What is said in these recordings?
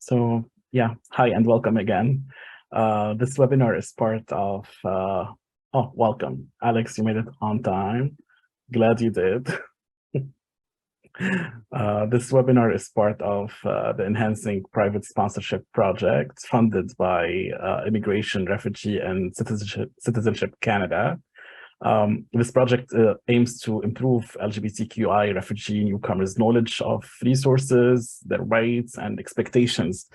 So yeah, hi and welcome again. This webinar is part of, welcome. Alex, you made it on time. Glad you did. This webinar is part of the Enhancing Private Sponsorship project funded by Immigration, Refugee and Citizenship Canada. This project aims to improve LGBTQI refugee newcomers' knowledge of resources, their rights, and expectations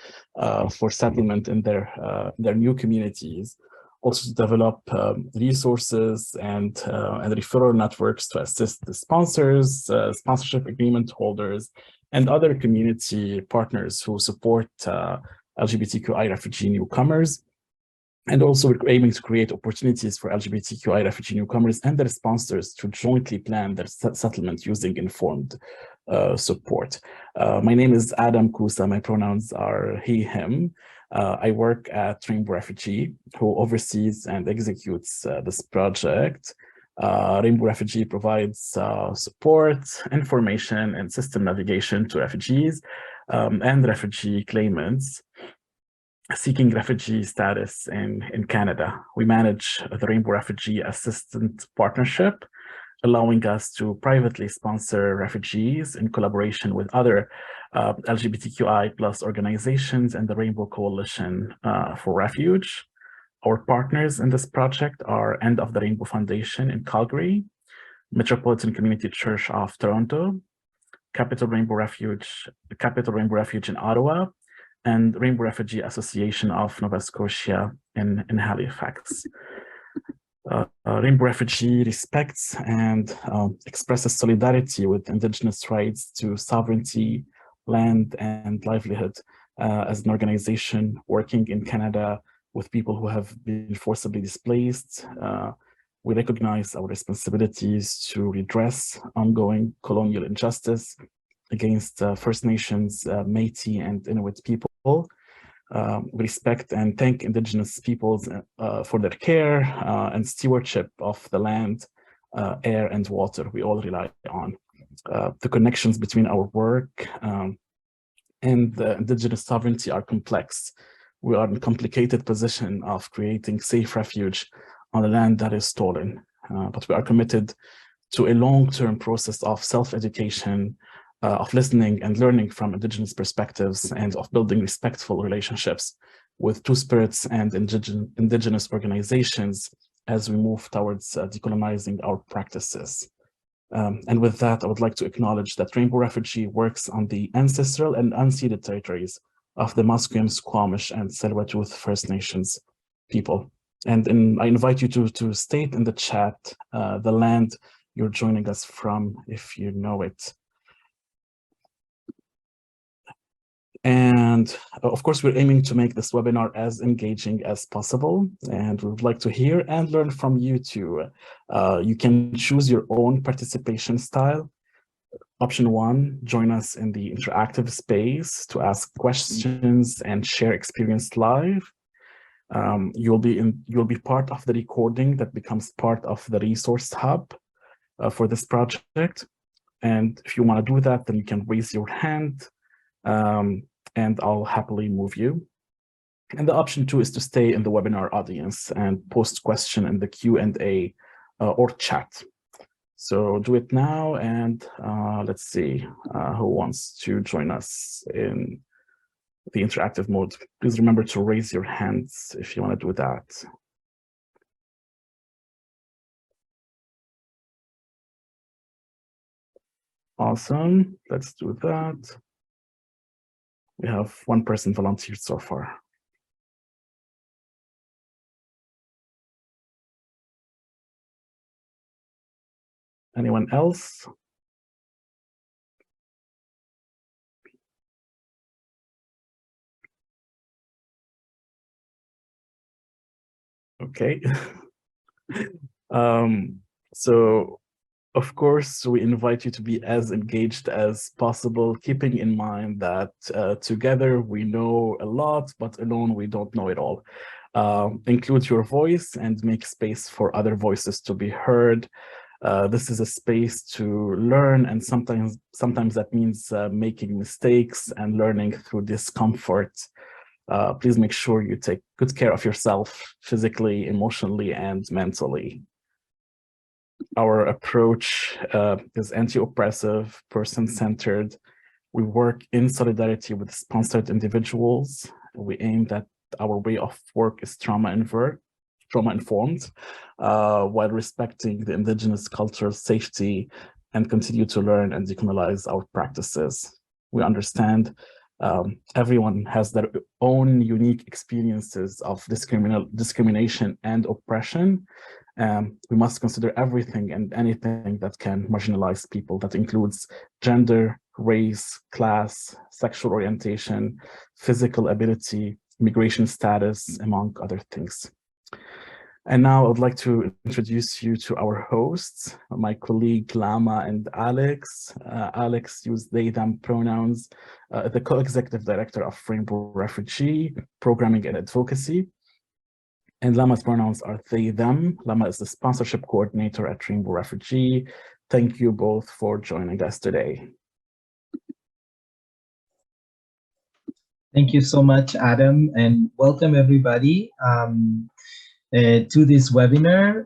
for settlement in their new communities. Also to develop resources and referral networks to assist the sponsors, sponsorship agreement holders, and other community partners who support LGBTQI refugee newcomers. And also we're aiming to create opportunities for LGBTQI refugee newcomers and their sponsors to jointly plan their settlement using informed support. My name is Adam Kusa. My pronouns are he, him. I work at Rainbow Refugee, who oversees and executes this project. Rainbow Refugee provides support, information, and system navigation to refugees and refugee claimants seeking refugee status in Canada. We manage the Rainbow Refugee Assistance Partnership, allowing us to privately sponsor refugees in collaboration with other LGBTQI plus organizations and the Rainbow Coalition for Refuge. Our partners in this project are End of the Rainbow Foundation in Calgary, Metropolitan Community Church of Toronto, Capital Rainbow Refuge in Ottawa, and Rainbow Refugee Association of Nova Scotia in Halifax. Rainbow Refugee respects and expresses solidarity with Indigenous rights to sovereignty, land, and livelihood as an organization working in Canada with people who have been forcibly displaced. We recognize our responsibilities to redress ongoing colonial injustice against First Nations, Métis, and Inuit people. We respect and thank Indigenous peoples for their care and stewardship of the land, air, and water we all rely on. The connections between our work and the Indigenous sovereignty are complex. We are in a complicated position of creating safe refuge on the land that is stolen, but we are committed to a long-term process of self-education, of listening and learning from Indigenous perspectives, and of building respectful relationships with Two-Spirits and Indigenous organizations as we move towards decolonizing our practices. And with that, I would like to acknowledge that Rainbow Refugee works on the ancestral and unceded territories of the Musqueam, Squamish, and Tsleil-Waututh First Nations people. And I invite you to state in the chat the land you're joining us from, if you know it. And of course, we're aiming to make this webinar as engaging as possible, and we would like to hear and learn from you too. You can choose your own participation style. Option 1, join us in the interactive space to ask questions and share experience live. You'll be part of the recording that becomes part of the resource hub for this project. And if you want to do that, then you can raise your hand. And I'll happily move you. And the option 2 is to stay in the webinar audience and post question in the Q&A or chat. So do it now, and let's see who wants to join us in the interactive mode. Please remember to raise your hands if you want to do that. Awesome, let's do that. We have one person volunteered so far. Anyone else? Okay. So of course, we invite you to be as engaged as possible, keeping in mind that together we know a lot, but alone we don't know it all. Include your voice and make space for other voices to be heard. This is a space to learn, and sometimes that means making mistakes and learning through discomfort. Please make sure you take good care of yourself physically, emotionally, and mentally. Our approach is anti-oppressive, person-centered. We work in solidarity with sponsored individuals. We aim that our way of work is trauma-informed, while respecting the indigenous cultural safety, and continue to learn and decriminalize our practices. We understand everyone has their own unique experiences of discrimination and oppression. We must consider everything and anything that can marginalize people. That includes gender, race, class, sexual orientation, physical ability, immigration status, among other things. And now I would like to introduce you to our hosts, my colleague Lama and Alex. Alex used they, them pronouns, the co-executive director of Rainbow Refugee Programming and Advocacy. And Lama's pronouns are they, them. Lama is the sponsorship coordinator at Rainbow Refugee. Thank you both for joining us today. Thank you so much, Adam, and welcome everybody to this webinar.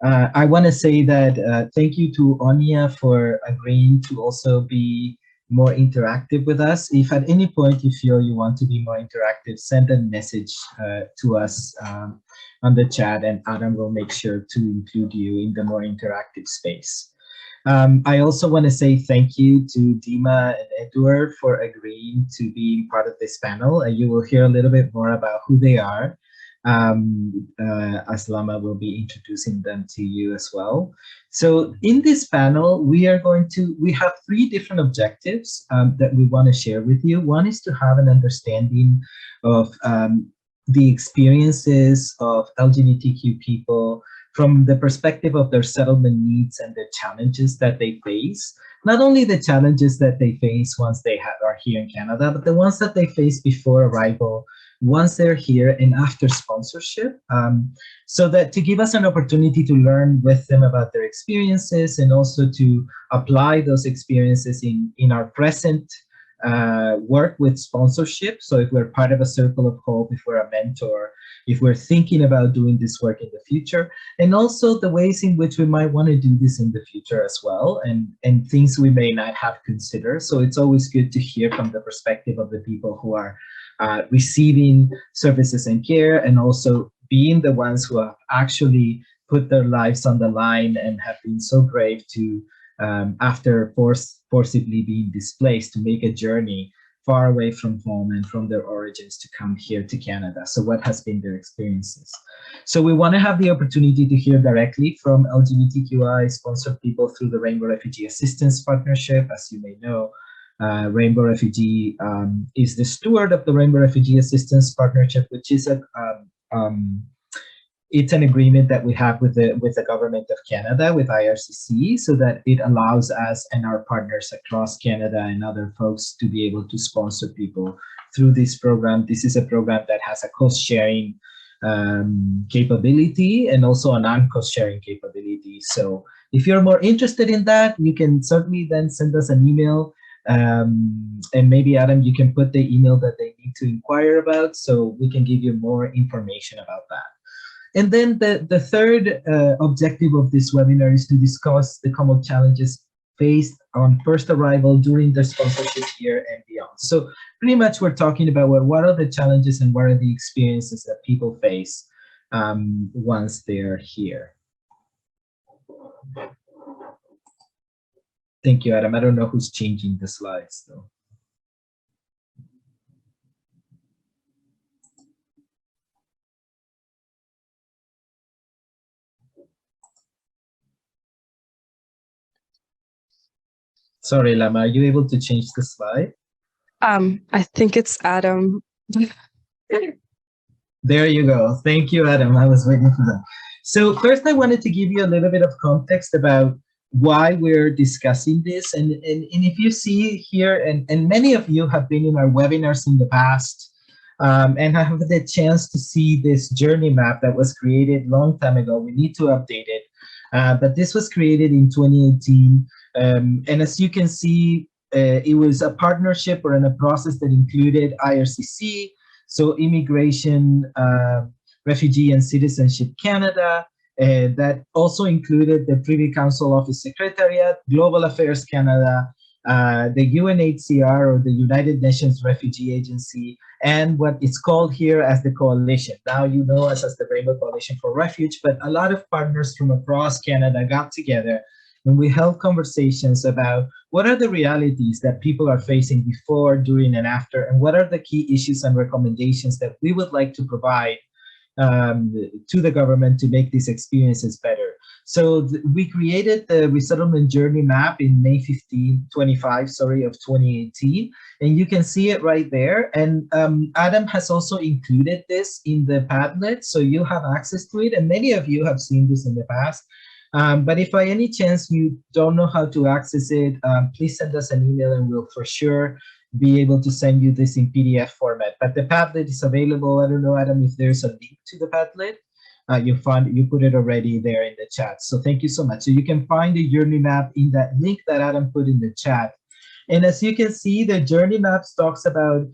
I want to say that thank you to Onia for agreeing to also be more interactive with us. If at any point you feel you want to be more interactive, send a message to us on the chat, and Adam will make sure to include you in the more interactive space. I also want to say thank you to Dima and Edward for agreeing to be part of this panel. You will hear a little bit more about who they are, as Lama will be introducing them to you as well. So in this panel, we have 3 different objectives that we want to share with you. One is to have an understanding of the experiences of LGBTQ people from the perspective of their settlement needs and the challenges that they face. Not only the challenges that they face once they are here in Canada, but the ones that they face before arrival, once they're here, and after sponsorship, so that to give us an opportunity to learn with them about their experiences, and also to apply those experiences in our present work with sponsorship. So if we're part of a circle of hope, if we're a mentor, if we're thinking about doing this work in the future, and also the ways in which we might want to do this in the future as well, and things we may not have considered. So it's always good to hear from the perspective of the people who are receiving services and care, and also being the ones who have actually put their lives on the line and have been so brave to, after forcibly being displaced, to make a journey far away from home and from their origins to come here to Canada. So what has been their experiences? So we want to have the opportunity to hear directly from LGBTQI sponsored people through the Rainbow Refugee Assistance Partnership. As you may know, Rainbow Refugee is the steward of the Rainbow Refugee Assistance Partnership, which is it's an agreement that we have with the government of Canada, with IRCC, so that it allows us and our partners across Canada and other folks to be able to sponsor people through this program. This is a program that has a cost-sharing capability and also a non-cost sharing capability. So if you're more interested in that, you can certainly then send us an email. And maybe Adam, you can put the email that they need to inquire about, so we can give you more information about that. And then the third objective of this webinar is to discuss the common challenges faced on first arrival, during their sponsorship year, and beyond. So pretty much we're talking about what are the challenges and what are the experiences that people face once they're here. Thank you, Adam. I don't know who's changing the slides though. Sorry, Lama, are you able to change the slide? I think it's Adam. There you go. Thank you, Adam. I was waiting for that. So first, I wanted to give you a little bit of context about why we're discussing this. And if you see here, and many of you have been in our webinars in the past, and have the chance to see this journey map that was created a long time ago. We need to update it. But this was created in 2018. And as you can see, it was a partnership or in a process that included IRCC, so Immigration, Refugee and Citizenship Canada, that also included the Privy Council Office Secretariat, Global Affairs Canada, the UNHCR or the United Nations Refugee Agency, and what is called here as the Coalition. Now you know us as the Rainbow Coalition for Refuge, but a lot of partners from across Canada got together and we held conversations about what are the realities that people are facing before, during, and after, and what are the key issues and recommendations that we would like to provide to the government to make these experiences better. So we created the resettlement journey map in May 25, of 2018, and you can see it right there. And Adam has also included this in the Padlet, so you have access to it, and many of you have seen this in the past. But if by any chance you don't know how to access it, please send us an email and we'll for sure be able to send you this in PDF format. But the Padlet is available. I don't know, Adam, if there's a link to the Padlet. You put it already there in the chat. So thank you so much. So you can find the journey map in that link that Adam put in the chat. And as you can see, the journey maps talks about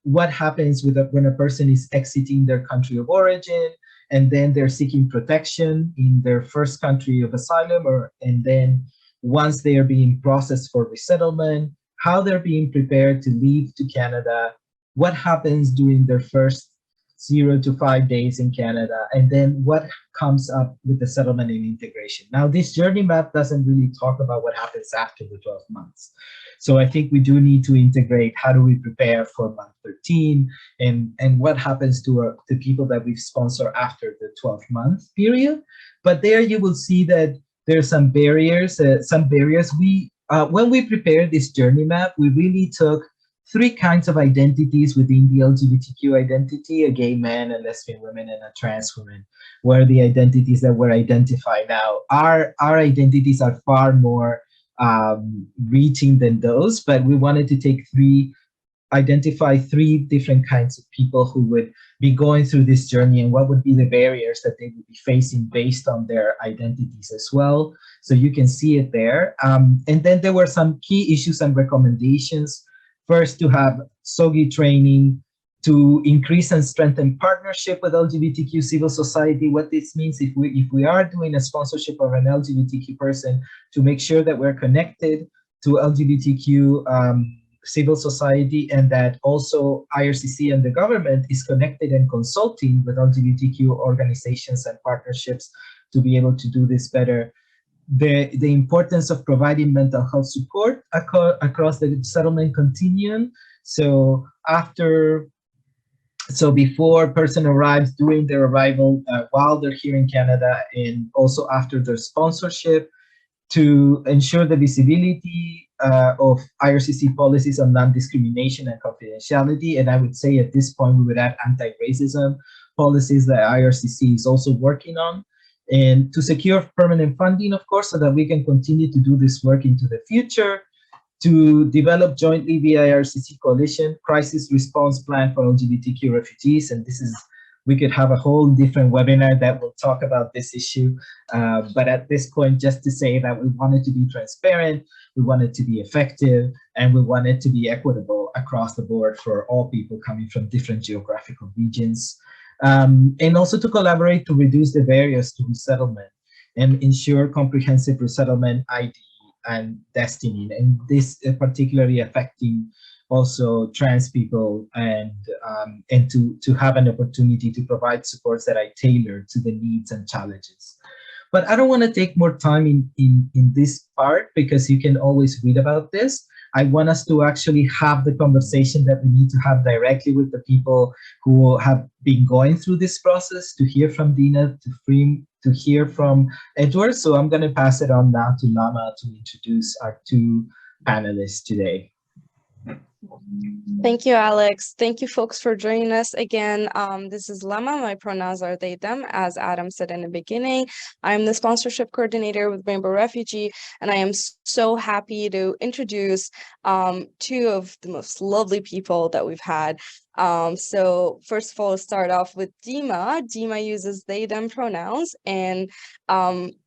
what happens when a person is exiting their country of origin, and then they're seeking protection in their first country of asylum, and then once they are being processed for resettlement, how they're being prepared to leave to Canada, what happens during their first 0 to 5 days in Canada, and then what comes up with the settlement and integration. Now, this journey map doesn't really talk about what happens after the 12 months. So I think we do need to integrate how do we prepare for month 13 and what happens to the people that we sponsor after the 12-month period. But there you will see that there's some barriers. When we prepared this journey map, we really took 3 kinds of identities within the LGBTQ identity: a gay man, a lesbian woman, and a trans woman, were the identities that were identified. Now, our identities are far more reaching than those, but we wanted to identify 3 different kinds of people who would be going through this journey and what would be the barriers that they would be facing based on their identities as well. So you can see it there. And then there were some key issues and recommendations. First, to have SOGI training, to increase and strengthen partnership with LGBTQ civil society. What this means, if we are doing a sponsorship of an LGBTQ person, to make sure that we're connected to LGBTQ civil society, and that also IRCC and the government is connected and consulting with LGBTQ organizations and partnerships to be able to do this better. The importance of providing mental health support across the settlement continuum. So before a person arrives, during their arrival, while they're here in Canada, and also after their sponsorship, to ensure the visibility of IRCC policies on non-discrimination and confidentiality. And I would say at this point, we would add anti-racism policies that IRCC is also working on. And to secure permanent funding, of course, so that we can continue to do this work into the future, to develop jointly via IRCC Coalition crisis response plan for LGBTQ refugees. And we could have a whole different webinar that will talk about this issue. But at this point, just to say that we want it to be transparent, we want it to be effective, and we want it to be equitable across the board for all people coming from different geographical regions. And also to collaborate to reduce the barriers to resettlement and ensure comprehensive resettlement ID and destiny. And this is particularly affecting also trans people, and to have an opportunity to provide supports that are tailored to the needs and challenges. But I don't want to take more time in this part, because you can always read about this. I want us to actually have the conversation that we need to have directly with the people who have been going through this process, to hear from Dina, to hear from Edward. So I'm going to pass it on now to Lama to introduce our 2 panelists today. Thank you, Alex. Thank you, folks, for joining us again. This is Lama. My pronouns are they, them, as Adam said in the beginning. I'm the sponsorship coordinator with Rainbow Refugee, and I am so happy to introduce two of the most lovely people that we've had. So first of all, let's start off with Dima. Dima uses they, them pronouns, and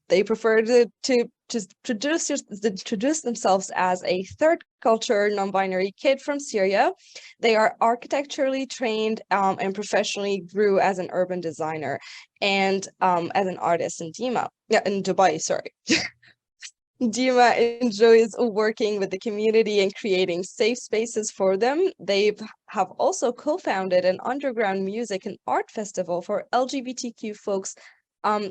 they prefer to introduce themselves as a third culture non-binary kid from Syria. They are architecturally trained and professionally grew as an urban designer and as an artist in Dubai, sorry. Dima enjoys working with the community and creating safe spaces for them. They have also co-founded an underground music and art festival for LGBTQ folks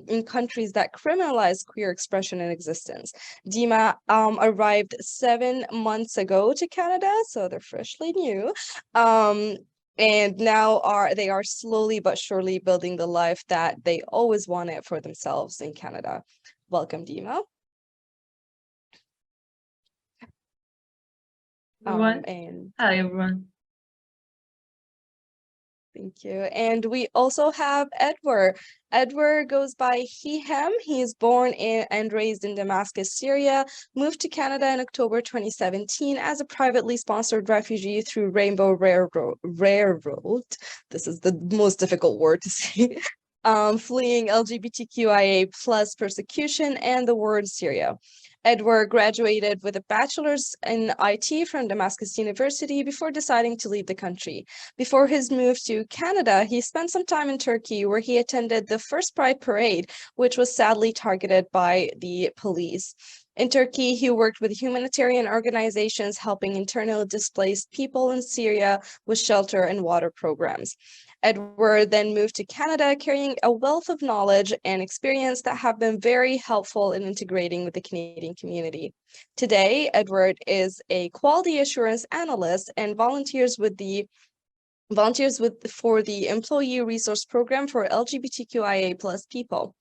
in countries that criminalize queer expression and existence. Dima arrived 7 months ago to Canada, so they're freshly new. And now they are slowly but surely building the life that they always wanted for themselves in Canada. Welcome, Dima. Hi, everyone. Thank you. And we also have Edward. Edward goes by he, him. He is born and raised in Damascus, Syria, moved to Canada in October 2017 as a privately sponsored refugee through Rainbow Railroad. This is the most difficult word to say. Fleeing LGBTQIA plus persecution and the war in Syria. Edward graduated with a bachelor's in IT from Damascus University before deciding to leave the country. Before his move to Canada, he spent some time in Turkey where he attended the first Pride Parade, which was sadly targeted by the police. In Turkey, he worked with humanitarian organizations helping internally displaced people in Syria with shelter and water programs. Edward then moved to Canada, carrying a wealth of knowledge and experience that have been very helpful in integrating with the Canadian community. Today, Edward is a quality assurance analyst and volunteers for the Employee Resource Program for LGBTQIA plus people.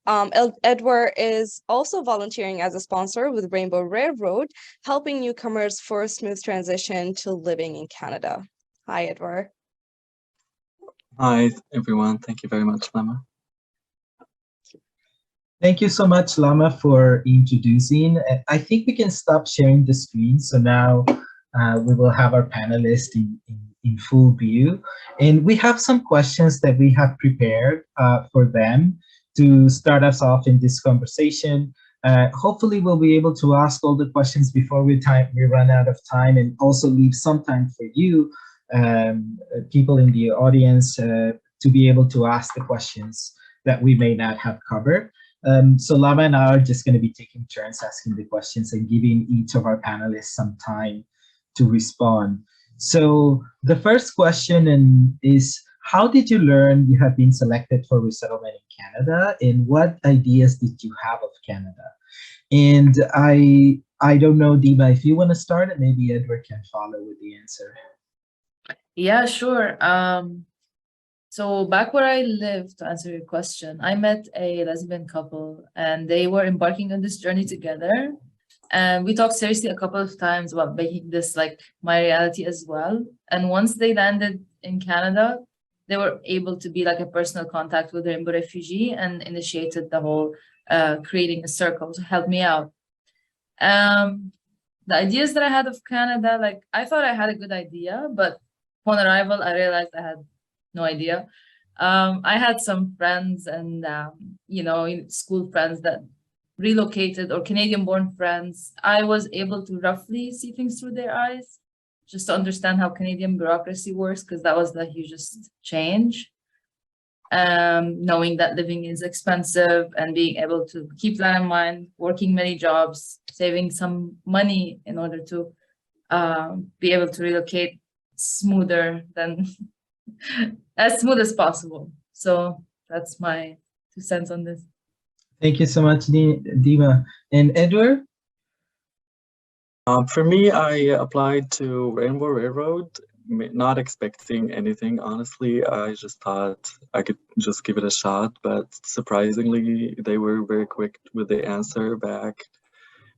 Edward is also volunteering as a sponsor with Rainbow Railroad, helping newcomers for a smooth transition to living in Canada. Hi, Edward. Hi, everyone. Thank you very much, Lama. Thank you so much, Lama, for introducing. I think we can stop sharing the screen. So now we will have our panelists in full view. And we have some questions that we have prepared for them to start us off in this conversation. Hopefully, we'll be able to ask all the questions before we run out of time, and also leave some time for you, people in the audience, to be able to ask the questions that we may not have covered. So Lama and I are just going to be taking turns asking the questions and giving each of our panelists some time to respond. So the first question is, how did you learn you have been selected for resettlement in Canada, and what ideas did you have of Canada? And I don't know, Dima, if you want to start, and maybe Edward can follow with the answer. Yeah, sure. So back where I live, to answer your question, I met a lesbian couple and they were embarking on this journey together. And we talked seriously a couple of times about making this like my reality as well. And once they landed in Canada, they were able to be like a personal contact with Rainbow Refugee and initiated the whole creating a circle to help me out. The ideas that I had of Canada, like I thought I had a good idea, but upon arrival, I realized I had no idea. I had some friends and, school friends that relocated, or Canadian-born friends. I was able to roughly see things through their eyes, just to understand how Canadian bureaucracy works, because that was the hugest change. Knowing that living is expensive and being able to keep that in mind, working many jobs, saving some money in order to be able to relocate smoother than as smooth as possible. So that's my 2 cents on this. Thank you so much, Dima. And Edward? For me, I applied to Rainbow Railroad, not expecting anything, honestly. I just thought I could just give it a shot, but surprisingly, they were very quick with the answer back.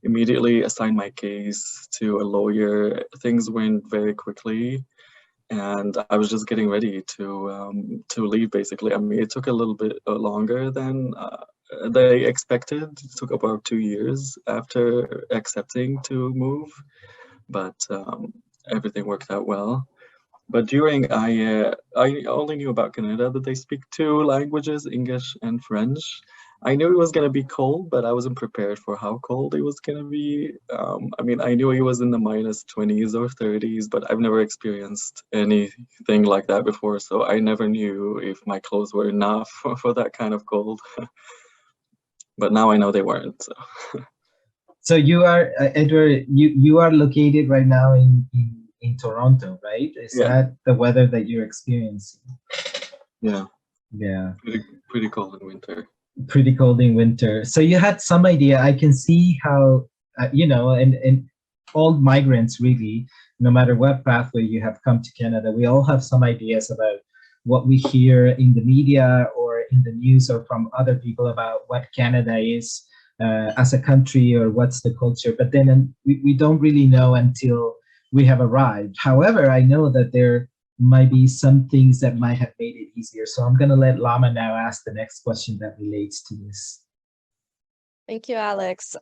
immediately assigned my case to a lawyer. Things went very quickly, and I was just getting ready to leave. Basically, I mean, it took a little bit longer than they expected. It took about 2 years after accepting to move, but everything worked out well. But during I only knew about Canada that they speak 2 languages, English and French. I knew it was gonna be cold, but I wasn't prepared for how cold it was gonna be. I mean, I knew it was in the minus 20s or 30s, but I've never experienced anything like that before, so I never knew if my clothes were enough for that kind of cold. But now I know they weren't. So. So you are Edward. You are located right now in Toronto, right? Is Yeah. that the weather that you're experiencing? Yeah. Yeah. Pretty cold in winter. Pretty cold in winter. So you had some idea. I can see how and all migrants really, no matter what pathway you have come to Canada, we all have some ideas about what we hear in the media or in the news or from other people about what Canada is as a country or what's the culture. But then we don't really know until we have arrived. However, I know that there might be some things that might have made it easier. So I'm going to let Lama now ask the next question that relates to this. Thank you, Alex.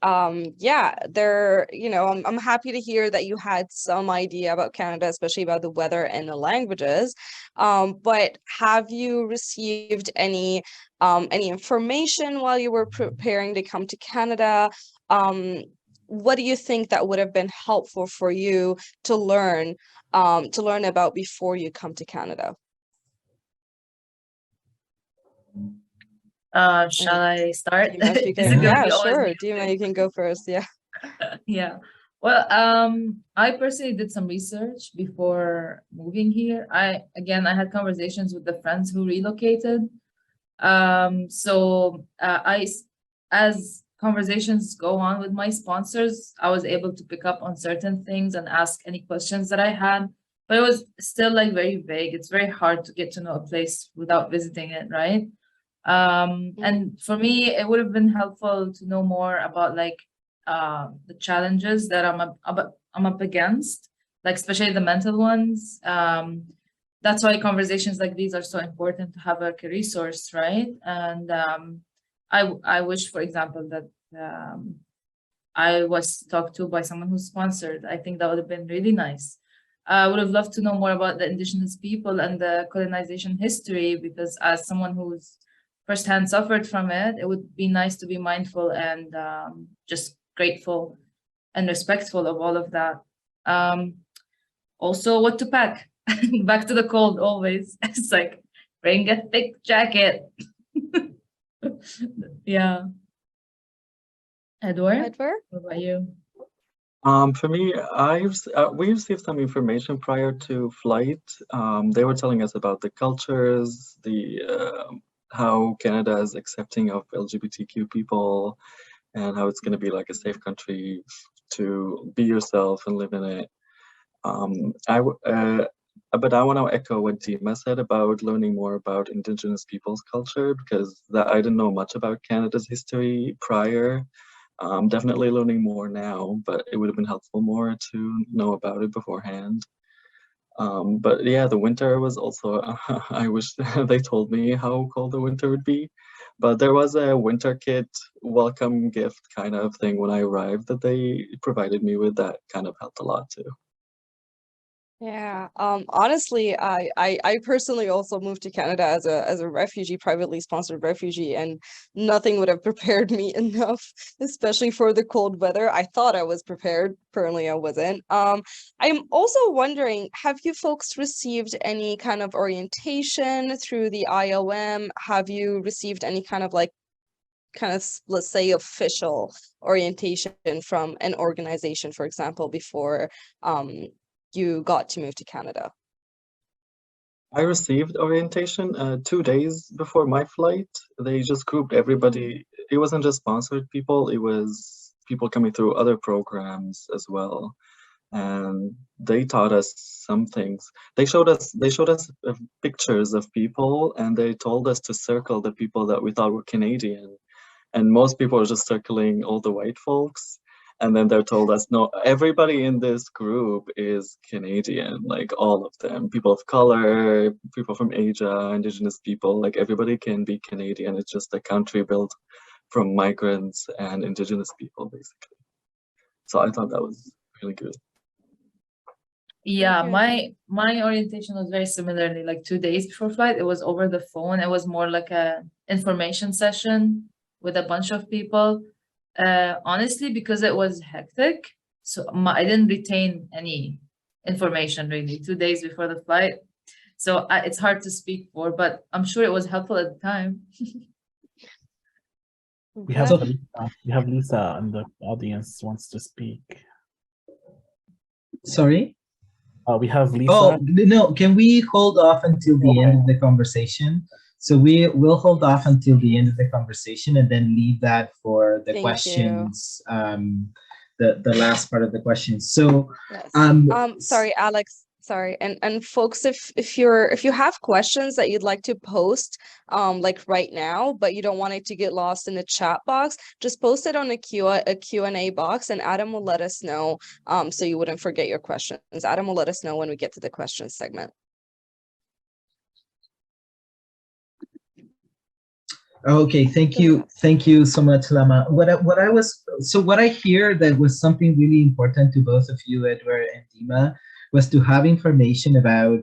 Yeah, I'm happy to hear that you had some idea about Canada, especially about the weather and the languages. But have you received any information while you were preparing to come to Canada? What do you think that would have been helpful for you to learn about before you come to Canada? Shall I start? Yeah, sure. Dima, you can go first. Yeah. Yeah. Well, I personally did some research before moving here. I had conversations with the friends who relocated. As conversations go on with my sponsors, I was able to pick up on certain things and ask any questions that I had, but it was still like very vague. It's very hard to get to know a place without visiting it, right? And for me, it would have been helpful to know more about like the challenges that I'm up against, like especially the mental ones. That's why conversations like these are so important to have like a resource, right? And I wish, for example, that I was talked to by someone who's sponsored. I think that would have been really nice. I would have loved to know more about the indigenous people and the colonization history, because as someone who's firsthand suffered from it, it would be nice to be mindful and just grateful and respectful of all of that. Also, what to pack. Back to the cold always. It's like, bring a thick jacket. Yeah. Edward? What about you? For me, we received some information prior to flight. They were telling us about the cultures, how Canada is accepting of LGBTQ people, and how it's going to be like a safe country to be yourself and live in it. But I want to echo what Dima said about learning more about Indigenous people's culture, because I didn't know much about Canada's history prior. Definitely learning more now, but it would have been helpful more to know about it beforehand. But yeah, the winter was also, I wish they told me how cold the winter would be. But there was a winter kit welcome gift kind of thing when I arrived that they provided me with, that kind of helped a lot too. Yeah, honestly, I personally also moved to Canada as a refugee, privately sponsored refugee, and nothing would have prepared me enough, especially for the cold weather. I thought I was prepared. Apparently I wasn't. I'm also wondering, have you folks received any kind of orientation through the IOM? Have you received any kind of let's say official orientation from an organization, for example, before you got to move to Canada? I received orientation 2 days before my flight. They just grouped everybody. It wasn't just sponsored people, it was people coming through other programs as well. And they taught us some things. They showed us pictures of people, and they told us to circle the people that we thought were Canadian. And most people were just circling all the white folks. And then they told us, no, everybody in this group is Canadian, like all of them, people of color, people from Asia, indigenous people, like everybody can be Canadian. It's just a country built from migrants and indigenous people, basically. So I thought that was really good. Yeah, Okay. my orientation was very similarly, like 2 days before flight. It was over the phone. It was more like a information session with a bunch of people. Honestly, because it was hectic, so I didn't retain any information really 2 days before the flight. So it's hard to speak for, but I'm sure it was helpful at the time. We have Okay. Lisa. We have Lisa in the audience wants to speak. Sorry? We have Lisa. Oh, no, can we hold off until the end of the conversation? So we will hold off until the end of the conversation and then leave that for the Thank you. questions, the last part of the questions. So, Yes. Sorry, Alex. Sorry. And folks, if you have questions that you'd like to post, like right now, but you don't want it to get lost in the chat box, just post it on a Q&A box, and Adam will let us know, so you wouldn't forget your questions. Adam will let us know when we get to the questions segment. okay, thank you so much, Lama. What I hear that was something really important to both of you, Edward and Dima, was to have information about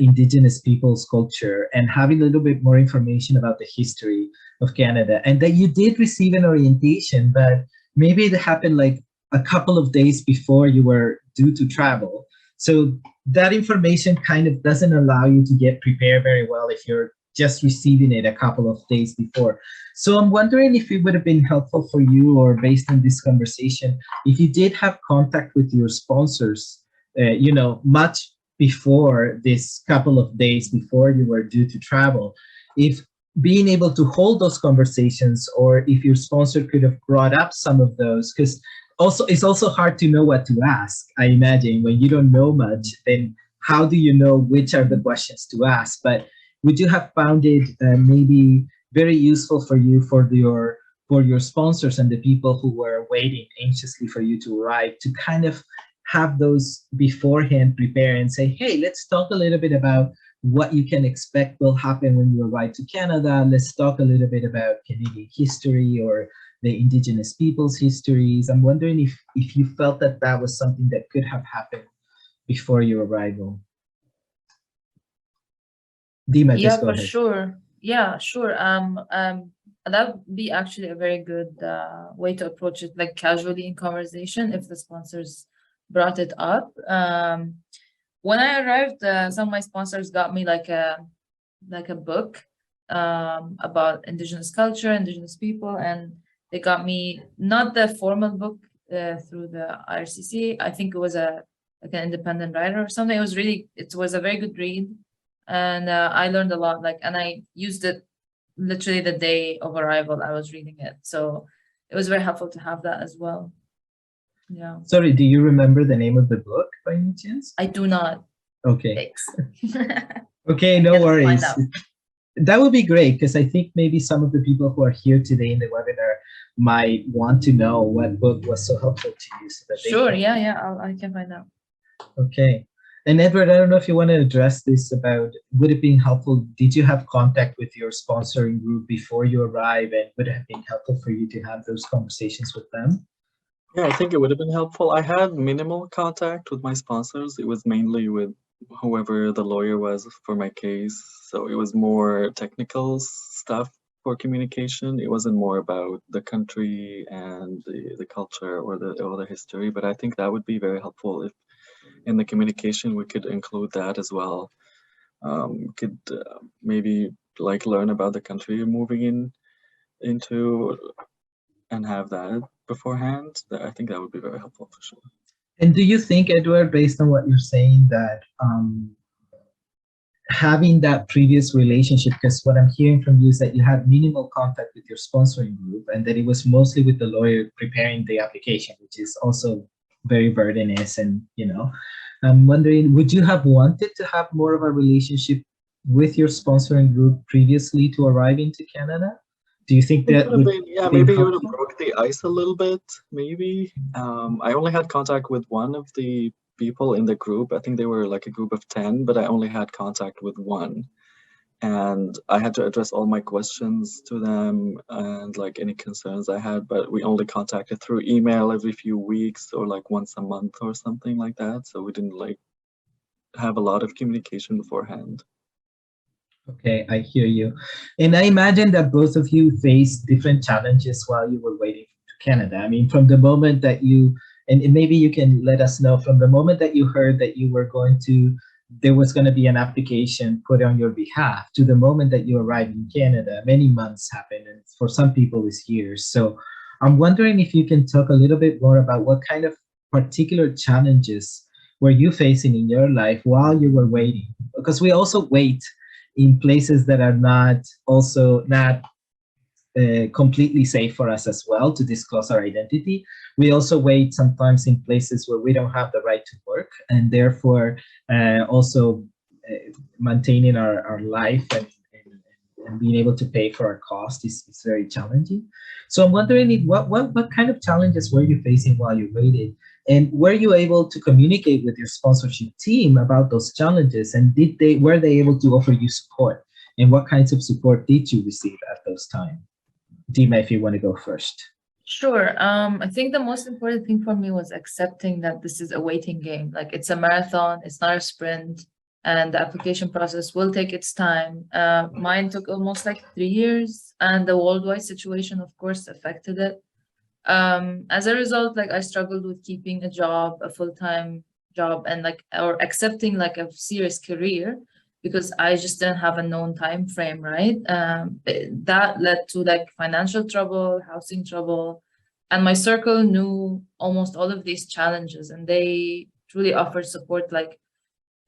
Indigenous people's culture and having a little bit more information about the history of Canada, and that you did receive an orientation, but maybe it happened like a couple of days before you were due to travel. So that information kind of doesn't allow you to get prepared very well if you're just receiving it a couple of days before. So I'm wondering if it would have been helpful for you, or based on this conversation, if you did have contact with your sponsors, much before this couple of days before you were due to travel, if being able to hold those conversations, or if your sponsor could have brought up some of those, because it's also hard to know what to ask. I imagine when you don't know much, then how do you know which are the questions to ask? But would you have found it maybe very useful for you, for your sponsors and the people who were waiting anxiously for you to arrive, to kind of have those beforehand prepare and say, hey, let's talk a little bit about what you can expect will happen when you arrive to Canada. Let's talk a little bit about Canadian history or the Indigenous people's histories. I'm wondering if you felt that that was something that could have happened before your arrival. Dima, Yeah, just go for ahead. sure. Yeah, sure. That would be actually a very good way to approach it, like casually in conversation, if the sponsors brought it up. When I arrived, some of my sponsors got me like a book about Indigenous culture, Indigenous people, and they got me not the formal book through the IRCC. I think it was like an independent writer or something. It was a very good read, and I learned a lot. And I used it literally the day of arrival. I was reading it, so it was very helpful to have that as well. Yeah. Sorry, do you remember the name of the book by any chance? I do not. Okay. Thanks. Okay, no worries. That would be great, because I think maybe some of the people who are here today in the webinar might want to know what book was so helpful to you. So that Sure, yeah, I can find out. Okay. And Edward, I don't know if you want to address this about, would it be helpful, did you have contact with your sponsoring group before you arrive, and would it have been helpful for you to have those conversations with them? Yeah, I think it would have been helpful. I had minimal contact with my sponsors. It was mainly with whoever the lawyer was for my case. So it was more technical stuff for communication. It wasn't more about the country and the culture or the history. But I think that would be very helpful if in the communication we could include that as well. Could maybe like learn about the country you're moving into and have that beforehand. I think that would be very helpful for sure. And do you think, Edward, based on what you're saying, that having that previous relationship, because what I'm hearing from you is that you had minimal contact with your sponsoring group, and that it was mostly with the lawyer preparing the application, which is also very burdenous, and I'm wondering, would you have wanted to have more of a relationship with your sponsoring group previously to arriving to Canada? Do you think It that would have been, yeah, been maybe it would have helpful? broke the ice a little bit, maybe. I only had contact with one of the people in the group. I think they were like a group of 10, but I only had contact with one. And I had to address all my questions to them and like any concerns I had, but we only contacted through email every few weeks or like once a month or something like that. So we didn't like have a lot of communication beforehand. Okay, I hear you. And I imagine that both of you faced different challenges while you were waiting to Canada. I mean, from the moment that you, and maybe you can let us know, from the moment that you heard that you were going to, there was going to be an application put on your behalf to the moment that you arrived in Canada, many months happened, and for some people it's years. So I'm wondering if you can talk a little bit more about what kind of particular challenges were you facing in your life while you were waiting? Because we also wait in places that are not completely safe for us as well to disclose our identity. We also wait sometimes in places where we don't have the right to work, and therefore also maintaining our life and being able to pay for our cost is very challenging. So I'm wondering what kind of challenges were you facing while you waited? And were you able to communicate with your sponsorship team about those challenges? And were they able to offer you support? And what kinds of support did you receive at those times? Dima, if you want to go first. Sure. I think the most important thing for me was accepting that this is a waiting game. Like it's a marathon, it's not a sprint, and the application process will take its time. Mine took almost like 3 years, and the worldwide situation, of course, affected it. As a result, like I struggled with keeping a job, a full-time job, and or accepting like a serious career because I just didn't have a known time frame, right? That led to like financial trouble, housing trouble, and my circle knew almost all of these challenges, and they truly offered support, like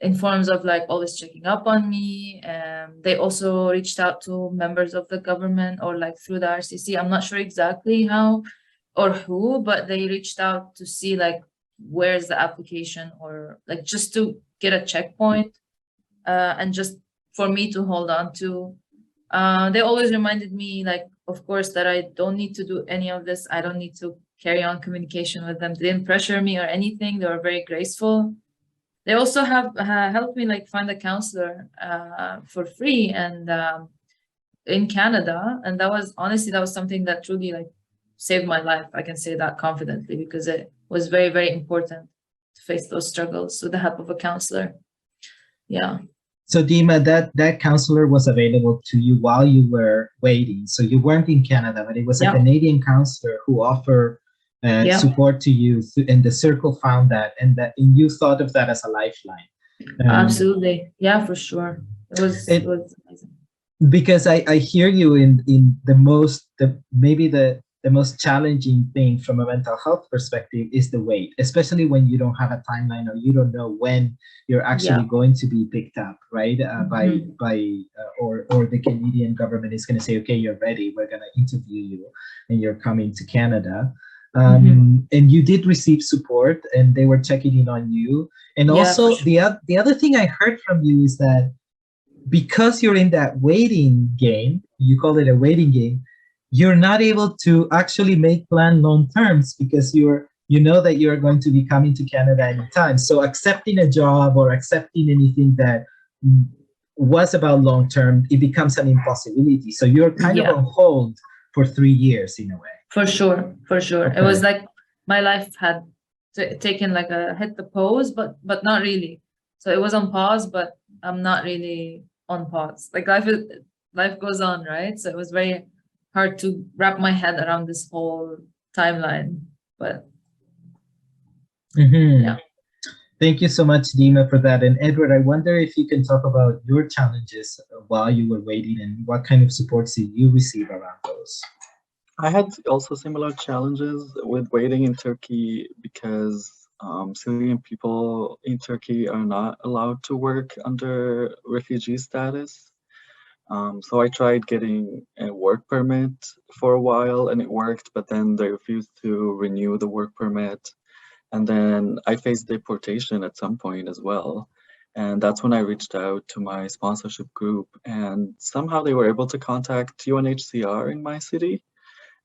in forms of like always checking up on me. They also reached out to members of the government or like through the RCC. I'm not sure exactly how or who, but they reached out to see like where's the application or like just to get a checkpoint and just for me to hold on to. They always reminded me, like, of course, that I don't need to do any of this. I don't need to carry on communication with them. They didn't pressure me or anything. They were very graceful. They also have helped me like find a counselor for free and in Canada. And that was honestly, that was something that truly like saved my life. I can say that confidently because it was very, very important to face those struggles with the help of a counselor. Yeah. So Dima, that counselor was available to you while you were waiting. So you weren't in Canada, but it was a Canadian counselor who offered support to you, and the circle found that, and you thought of that as a lifeline. Absolutely, yeah, for sure. It was amazing. Because I hear you in maybe the most challenging thing from a mental health perspective is the wait, especially when you don't have a timeline or you don't know when you're actually going to be picked up, right? Or the Canadian government is going to say, okay, you're ready. We're going to interview you, and you're coming to Canada. And you did receive support, and they were checking in on you. And also, sure, the other thing I heard from you is that because you're in that waiting game, you call it a waiting game, you're not able to actually make plan long terms because you know that you're going to be coming to Canada anytime. So accepting a job or accepting anything that was about long term, it becomes an impossibility. So you're kind of on hold for 3 years in a way. For sure, for sure. Okay. It was like my life had taken like a hit the pause, but not really. So it was on pause, but I'm not really on pause. Like life goes on, right? So it was very hard to wrap my head around this whole timeline, but yeah. Thank you so much, Dima, for that. And Edward, I wonder if you can talk about your challenges while you were waiting and what kind of supports did you receive around those? I had also similar challenges with waiting in Turkey because Syrian people in Turkey are not allowed to work under refugee status. So I tried getting a work permit for a while and it worked, but then they refused to renew the work permit. And then I faced deportation at some point as well. And that's when I reached out to my sponsorship group, and somehow they were able to contact UNHCR in my city,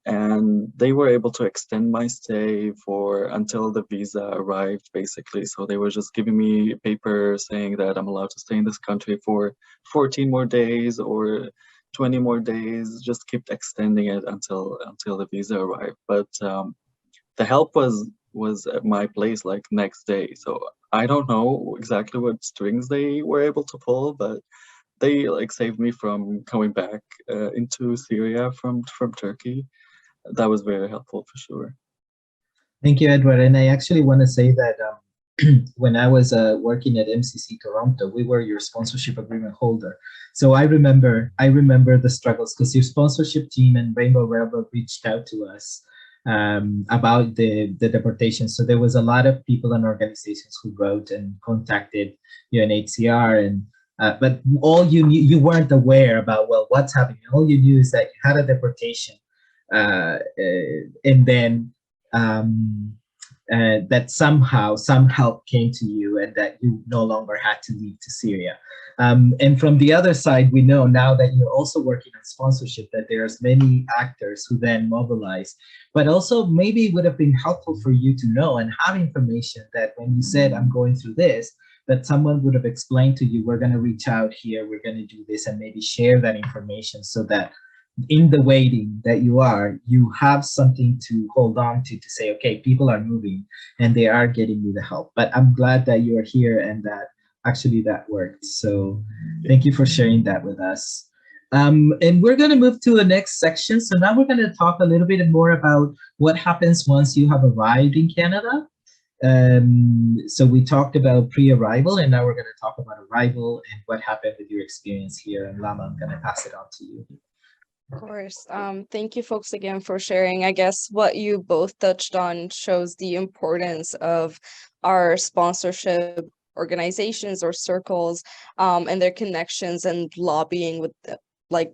and they were able to extend my stay for until the visa arrived, basically. So they were just giving me a paper saying that I'm allowed to stay in this country for 14 more days or 20 more days, just kept extending it until the visa arrived. But the help was at my place like next day. So I don't know exactly what strings they were able to pull, but they like saved me from coming back into Syria from Turkey. That was very helpful for sure. Thank you, Edward. And I actually want to say that when I was working at MCC Toronto, we were your sponsorship agreement holder. So I remember the struggles, because your sponsorship team and Rainbow Railroad reached out to us about the deportation. So there was a lot of people and organizations who wrote and contacted UNHCR, and but all you knew, you weren't aware about, well, what's happening. All you knew is that you had a deportation, and then that somehow some help came to you, and that you no longer had to leave to Syria. And from the other side, we know now that you're also working on sponsorship that there's many actors who then mobilize, but also maybe it would have been helpful for you to know and have information that when you said, I'm going through this, that someone would have explained to you, we're going to reach out here, we're going to do this, and maybe share that information, so that in the waiting that you are, you have something to hold on to say, okay, people are moving and they are getting you the help. But I'm glad that you are here and that actually that worked. So thank you for sharing that with us. And we're going to move to the next section. So now we're going to talk a little bit more about what happens once you have arrived in Canada. So we talked about pre-arrival, and now we're going to talk about arrival and what happened with your experience here. And Lama, I'm going to pass it on to you. Of course. Thank you folks again for sharing. I guess what you both touched on shows the importance of our sponsorship organizations or circles, and their connections and lobbying with like,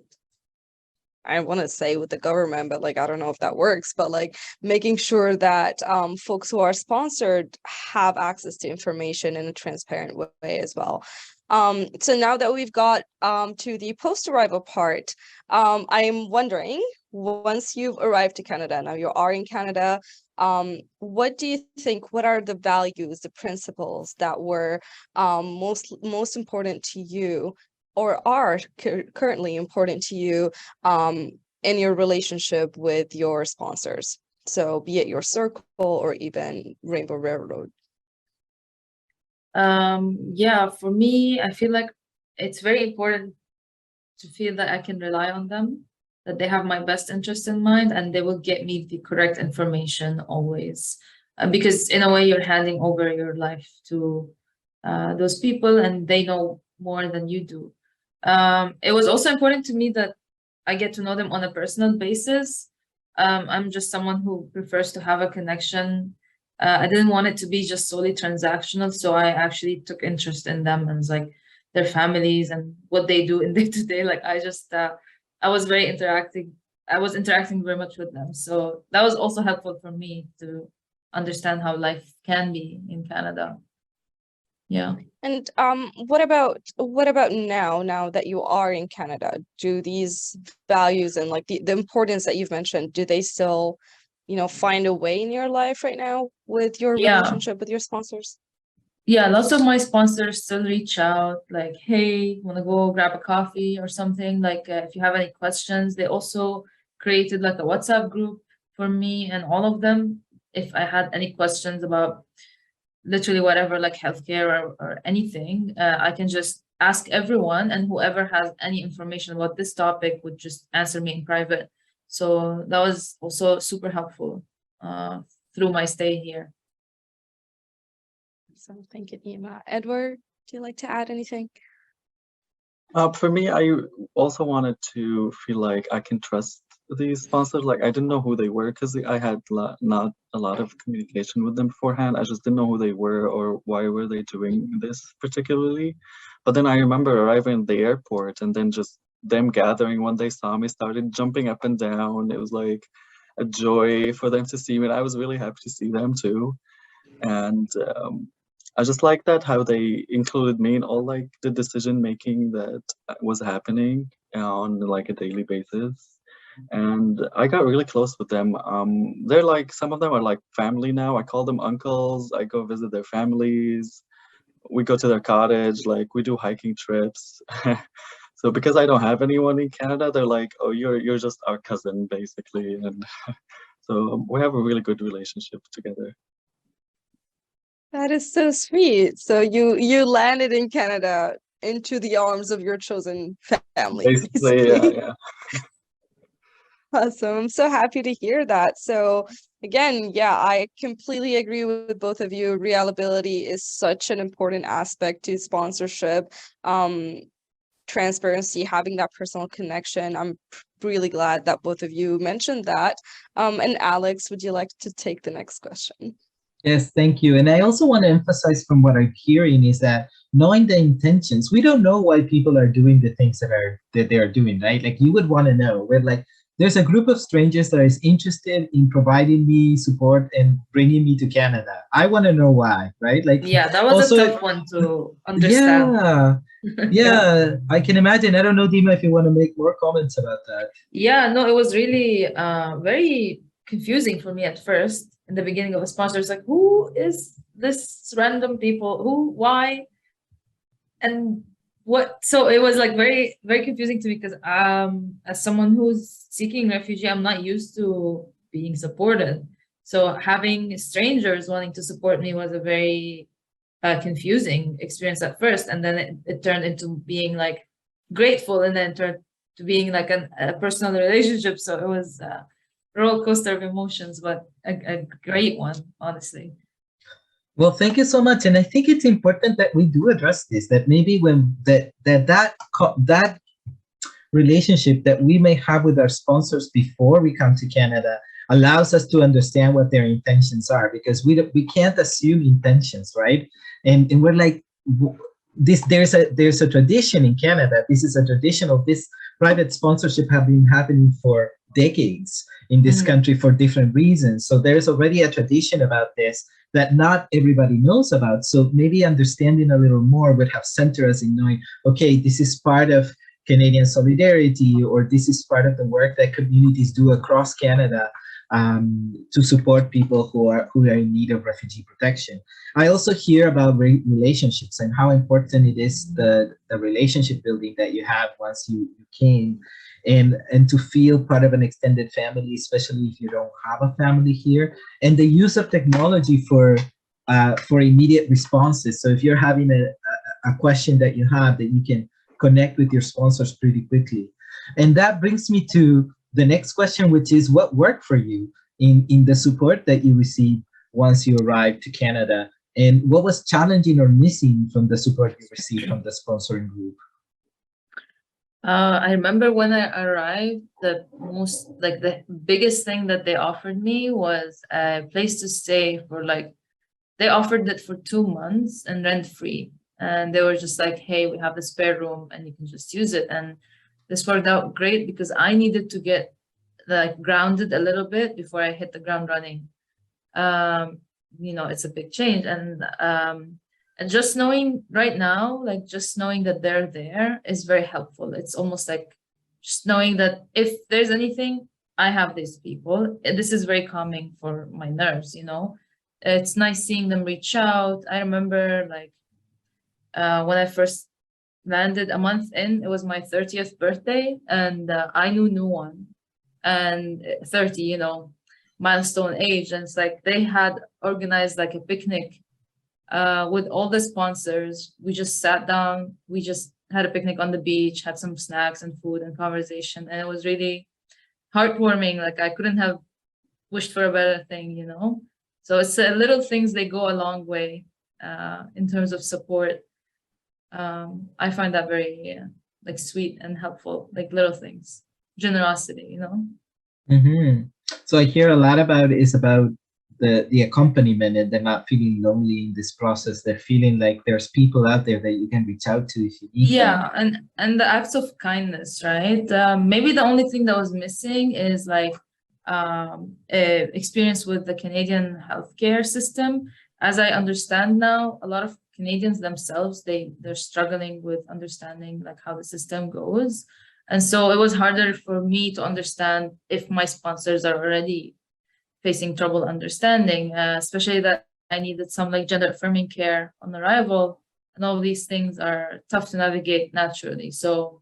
I want to say with the government, but like, I don't know if that works, but like making sure that folks who are sponsored have access to information in a transparent way as well. So now that we've got to the post-arrival part, I'm wondering, once you've arrived to Canada, now you are in Canada, what do you think, what are the values, the principles that were most important to you, or are currently important to you in your relationship with your sponsors? So be it your circle or even Rainbow Railroad. Yeah, for me, I feel like it's very important to feel that I can rely on them, that they have my best interest in mind, and they will get me the correct information always. Because in a way, you're handing over your life to those people, and they know more than you do. It was also important to me that I get to know them on a personal basis. I'm just someone who prefers to have a connection. I didn't want it to be just solely transactional, so I actually took interest in them and like their families and what they do in day to day. Like I was very interacting. I was interacting very much with them, so that was also helpful for me to understand how life can be in Canada. Yeah. And what about now that you are in Canada? Do these values and like the importance that you've mentioned, do they still, find a way in your life right now with your relationship with your sponsors? Yeah, lots of my sponsors still reach out like, hey, want to go grab a coffee or something? Like if you have any questions. They also created like a WhatsApp group for me and all of them. If I had any questions about literally whatever, like healthcare or anything, I can just ask everyone, and whoever has any information about this topic would just answer me in private. So that was also super helpful through my stay here. So thank you, Nima. Edward, do you like to add anything? For me, I also wanted to feel like I can trust these sponsors. Like I didn't know who they were because I had not a lot of communication with them beforehand. I just didn't know who they were or why were they doing this particularly. But then I remember arriving at the airport and then just them gathering when they saw me, started jumping up and down. It was like a joy for them to see me, and I was really happy to see them too. And I just like that how they included me in all like the decision making that was happening on like a daily basis. And I got really close with them. They're like, some of them are like family now. I call them uncles. I go visit their families. We go to their cottage, like we do hiking trips. So because I don't have anyone in Canada, they're like, oh, you're just our cousin basically. And so we have a really good relationship together. That is so sweet. So you landed in Canada into the arms of your chosen family, Basically, basically. yeah. Awesome. I'm so happy to hear that. So again, yeah, I completely agree with both of you. Reliability is such an important aspect to sponsorship. Transparency, having that personal connection. I'm really glad that both of you mentioned that. And Alex, would you like to take the next question? Yes, thank you. And I also want to emphasize from what I'm hearing is that knowing the intentions, we don't know why people are doing the things that they are doing, right? Like you would want to know. We're like, there's a group of strangers that is interested in providing me support and bringing me to Canada. I want to know why, right? Like, Yeah, that was also, a tough one to understand. Yeah, I can imagine. I don't know, Dima, if you want to make more comments about that. Yeah, no, it was really very confusing for me at first in the beginning of a sponsor. It's like, who is this random people? Who, why? And what? So it was like very, very confusing to me because as someone who's seeking refugee, I'm not used to being supported. So having strangers wanting to support me was a very confusing experience at first, and then it turned into being like grateful, and then turned to being like a personal relationship. So it was a roller coaster of emotions, but a great one, honestly. Well, thank you so much, and I think it's important that we do address this. That maybe when that relationship that we may have with our sponsors before we come to Canada allows us to understand what their intentions are, because we can't assume intentions, right? And we're like, this there's a tradition in Canada. This is a tradition of this private sponsorship have been happening for decades in this country for different reasons. So there's already a tradition about this that not everybody knows about. So maybe understanding a little more would have centered us in knowing, okay, this is part of Canadian solidarity, or this is part of the work that communities do across Canada to support people who are in need of refugee protection. I also hear about relationships and how important it is the relationship building that you have once you came, and to feel part of an extended family, especially if you don't have a family here, and the use of technology for immediate responses. So if you're having a question that you have, that you can connect with your sponsors pretty quickly. And that brings me to the next question, which is what worked for you in the support that you received once you arrived to Canada, and what was challenging or missing from the support you received from the sponsoring group? I remember when I arrived, the biggest thing that they offered me was a place to stay for they offered it for 2 months and rent free. And they were just like, hey, we have the spare room and you can just use it. And this worked out great because I needed to get grounded a little bit before I hit the ground running. It's a big change. And just knowing right now, just knowing that they're there is very helpful. It's almost like just knowing that if there's anything, I have these people. And this is very calming for my nerves, It's nice seeing them reach out. I remember when I first landed a month in, it was my 30th birthday, and I knew no one. And 30, milestone age. And it's like they had organized a picnic with all the sponsors. We just sat down, we just had a picnic on the beach, had some snacks and food and conversation. And it was really heartwarming. I couldn't have wished for a better thing, So it's little things, they go a long way in terms of support. I find that very sweet and helpful, little things, generosity, Mm-hmm. So I hear a lot about the accompaniment, and they're not feeling lonely in this process. They're feeling like there's people out there that you can reach out to if you need them. Yeah, and the acts of kindness, right? Maybe the only thing that was missing is experience with the Canadian healthcare system. as I understand now, a lot of Canadians themselves, they're struggling with understanding like how the system goes. And so it was harder for me to understand if my sponsors are already facing trouble understanding, especially that I needed some like gender affirming care on arrival. And all of these things are tough to navigate naturally. So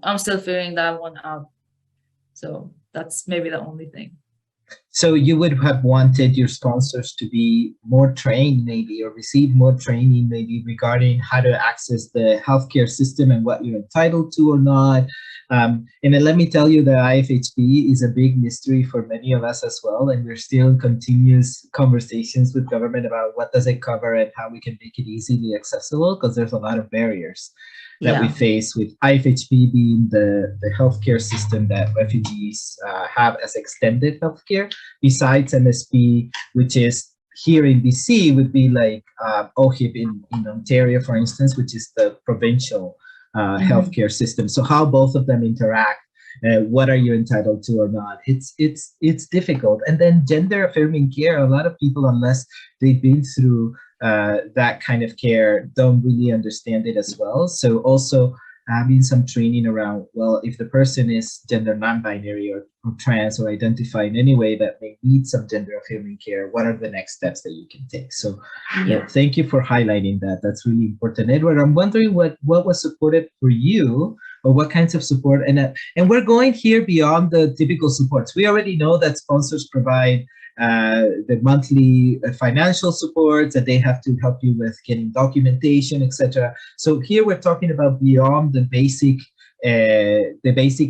I'm still figuring that one out. So that's maybe the only thing. So you would have wanted your sponsors to be more trained maybe, or receive more training maybe regarding how to access the healthcare system and what you're entitled to or not. And then let me tell you that IFHB is a big mystery for many of us as well. And we're still in continuous conversations with government about what does it cover and how we can make it easily accessible, because there's a lot of barriers that we face with IFHB being the healthcare system that refugees have as extended healthcare, besides MSP, which is here in BC would be like OHIP in Ontario, for instance, which is the provincial healthcare system. So how both of them interact, what are you entitled to or not? It's difficult. And then gender affirming care, a lot of people, unless they've been through that kind of care, don't really understand it as well. So also having some training around, well, if the person is gender non-binary or trans or identify in any way that may need some gender affirming care, what are the next steps that you can take? So thank you for highlighting that. That's really important. Edward, I'm wondering what was supported for you, or what kinds of support, and we're going here beyond the typical supports. We already know that sponsors provide the monthly financial supports, that they have to help you with getting documentation, etc. So here we're talking about beyond the basic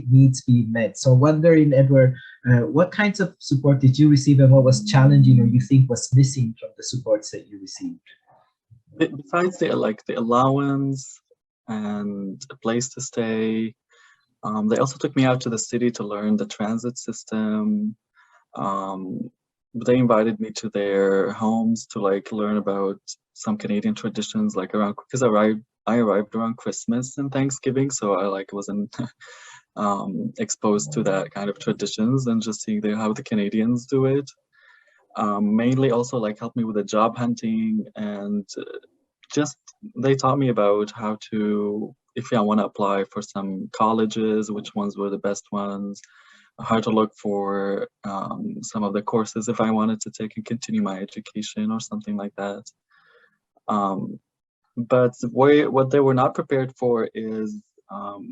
needs being met. So wondering, Edward, what kinds of support did you receive, and what was challenging or you think was missing from the supports that you received? Besides the allowance and a place to stay, they also took me out to the city to learn the transit system. They invited me to their homes to like learn about some Canadian traditions, like around, because I arrived around Christmas and Thanksgiving, so I like wasn't exposed to that kind of traditions, and just seeing how the Canadians do it. Mainly also like helped me with the job hunting, and just they taught me about how to, if I want to apply for some colleges, which ones were the best ones, how to look for some of the courses if I wanted to take and continue my education or something like that. But what they were not prepared for is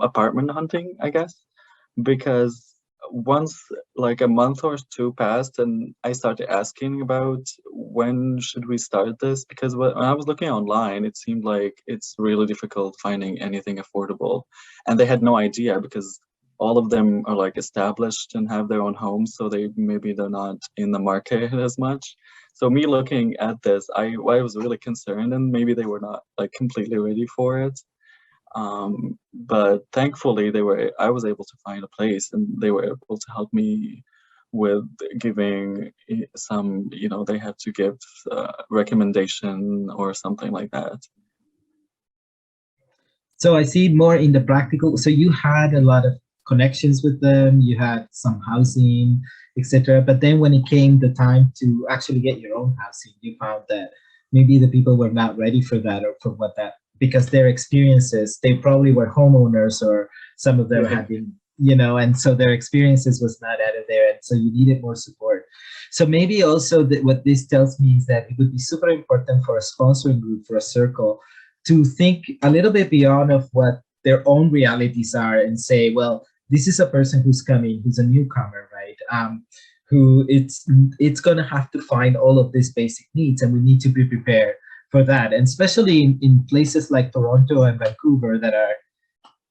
apartment hunting, I guess, because once like a month or two passed and I started asking about when should we start this, because when I was looking online, it seemed like it's really difficult finding anything affordable, and they had no idea because all of them are like established and have their own homes, so they're not in the market as much. So me looking at this, I was really concerned, and maybe they were not like completely ready for it. But thankfully I was able to find a place, and they were able to help me with giving some, they had to give recommendation or something like that. So I see more in the practical. So you had a lot of connections with them, you had some housing, etc. But then when it came the time to actually get your own housing, you found that maybe the people were not ready for that, or for what that, because their experiences, they probably were homeowners, or some of them had been, and so their experiences was not out of there, and so you needed more support. So maybe also what this tells me is that it would be super important for a sponsoring group, for a circle, to think a little bit beyond of what their own realities are, and say, well, this is a person who's coming, who's a newcomer, right? Who it's going to have to find all of these basic needs, and we need to be prepared for that. And especially in places like Toronto and Vancouver that are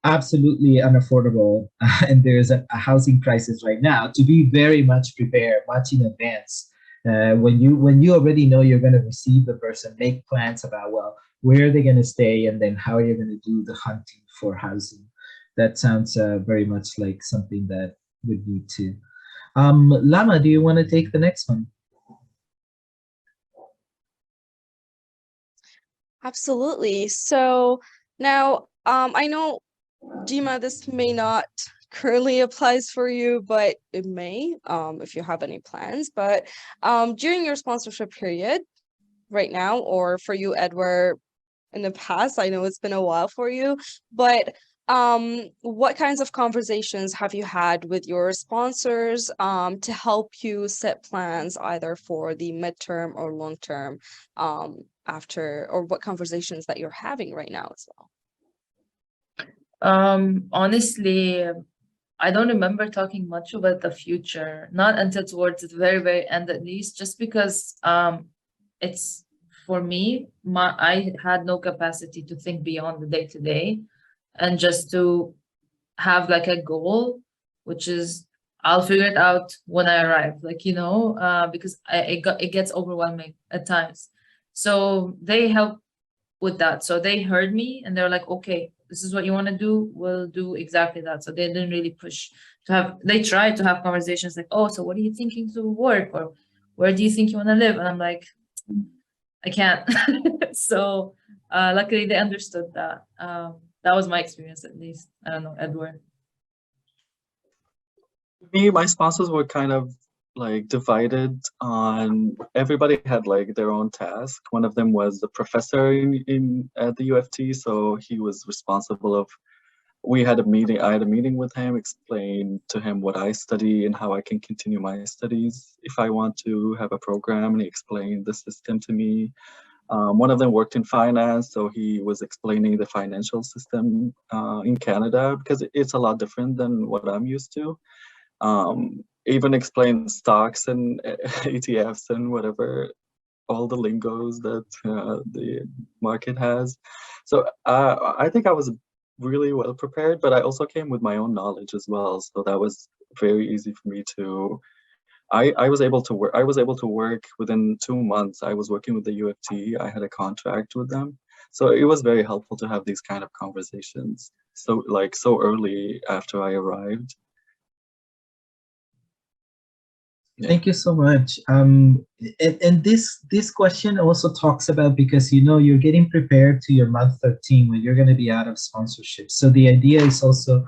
absolutely unaffordable, and there's a housing crisis right now, to be very much prepared, much in advance. When you already know you're going to receive the person, make plans about, well, where are they going to stay, and then how are you going to do the hunting for housing. That sounds very much like something that would need to. Lama, do you want to take the next one? Absolutely. So now I know, Dima, this may not currently applies for you, but it may if you have any plans. But during your sponsorship period, right now, or for you, Edward, in the past? I know it's been a while for you, but what kinds of conversations have you had with your sponsors to help you set plans either for the midterm or long term after, or what conversations that you're having right now as well? Honestly, I don't remember talking much about the future, not until towards the very, very end at least, just because it's for me, I had no capacity to think beyond the day to day and just to have like a goal, which is I'll figure it out when I arrive, like, because it gets overwhelming at times. So they help with that. So they heard me and they're like, okay, this is what you want to do, we'll do exactly that. So they didn't really push they tried to have conversations like, oh, so what are you thinking to work, or where do you think you want to live? And I'm like, I can't. So luckily they understood that. That was my experience, at least. I don't know, Edward. Me, my sponsors were kind of like divided on, everybody had like their own task. One of them was the professor in at the UFT, so he was responsible of, I had a meeting with him, explain to him what I study and how I can continue my studies if I want to have a program, and he explained the system to me. One of them worked in finance, so he was explaining the financial system in Canada, because it's a lot different than what I'm used to. Even explained stocks and ETFs and whatever, all the lingos that the market has. So I think I was really well prepared, but I also came with my own knowledge as well. So that was very easy for me to, I was able to work within 2 months. I was working with the UFT. I had a contract with them. So it was very helpful to have these kind of conversations. So early after I arrived. Yeah. Thank you so much. And this question also talks about, because you're getting prepared to your month 13 when you're going to be out of sponsorship. So the idea is also,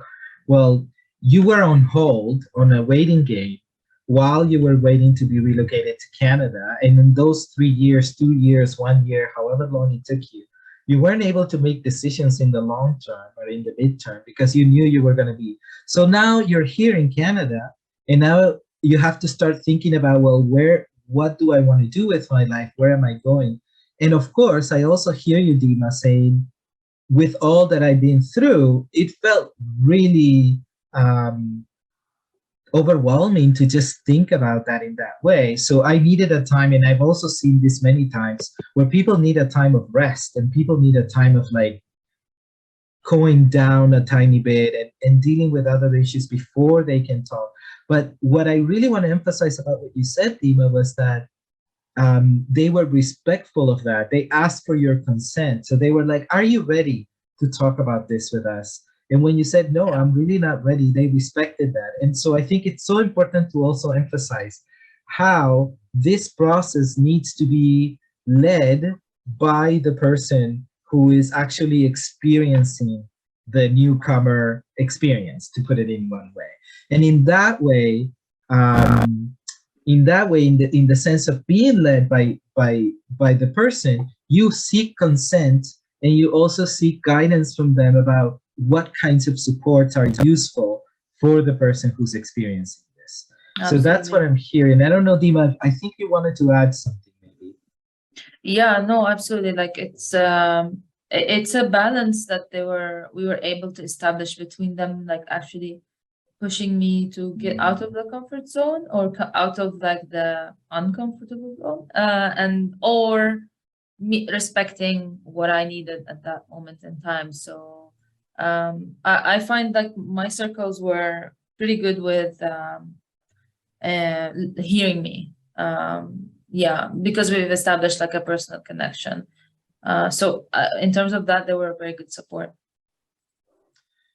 well, you were on hold on a waiting game while you were waiting to be relocated to Canada. And in those 3 years, 2 years, 1 year, however long it took you, you weren't able to make decisions in the long term or in the midterm because you knew you were going to be. So now you're here in Canada, and now you have to start thinking about, well, what do I want to do with my life? Where am I going? And of course, I also hear you, Dima, saying, with all that I've been through, it felt really overwhelming to just think about that in that way. So I needed a time, and I've also seen this many times, where people need a time of rest, and people need a time of like going down a tiny bit and dealing with other issues before they can talk. But what I really want to emphasize about what you said, Dima, was that they were respectful of that. They asked for your consent. So they were like, are you ready to talk about this with us? And when you said, no, I'm really not ready, they respected that. And so I think it's so important to also emphasize how this process needs to be led by the person who is actually experiencing the newcomer experience, to put it in one way. And in that way, in the sense of being led by the person, you seek consent, and you also seek guidance from them about what kinds of supports are useful for the person who's experiencing this. Absolutely. So that's what I'm hearing. I don't know, Dima, I think you wanted to add something maybe. Yeah, no, absolutely. Like it's a balance that we were able to establish between them, like actually pushing me to get out of the comfort zone, or out of like the uncomfortable zone, or me respecting what I needed at that moment in time. So I find like my circles were pretty good with hearing me. Yeah, because we've established like a personal connection. So in terms of that, they were very good support.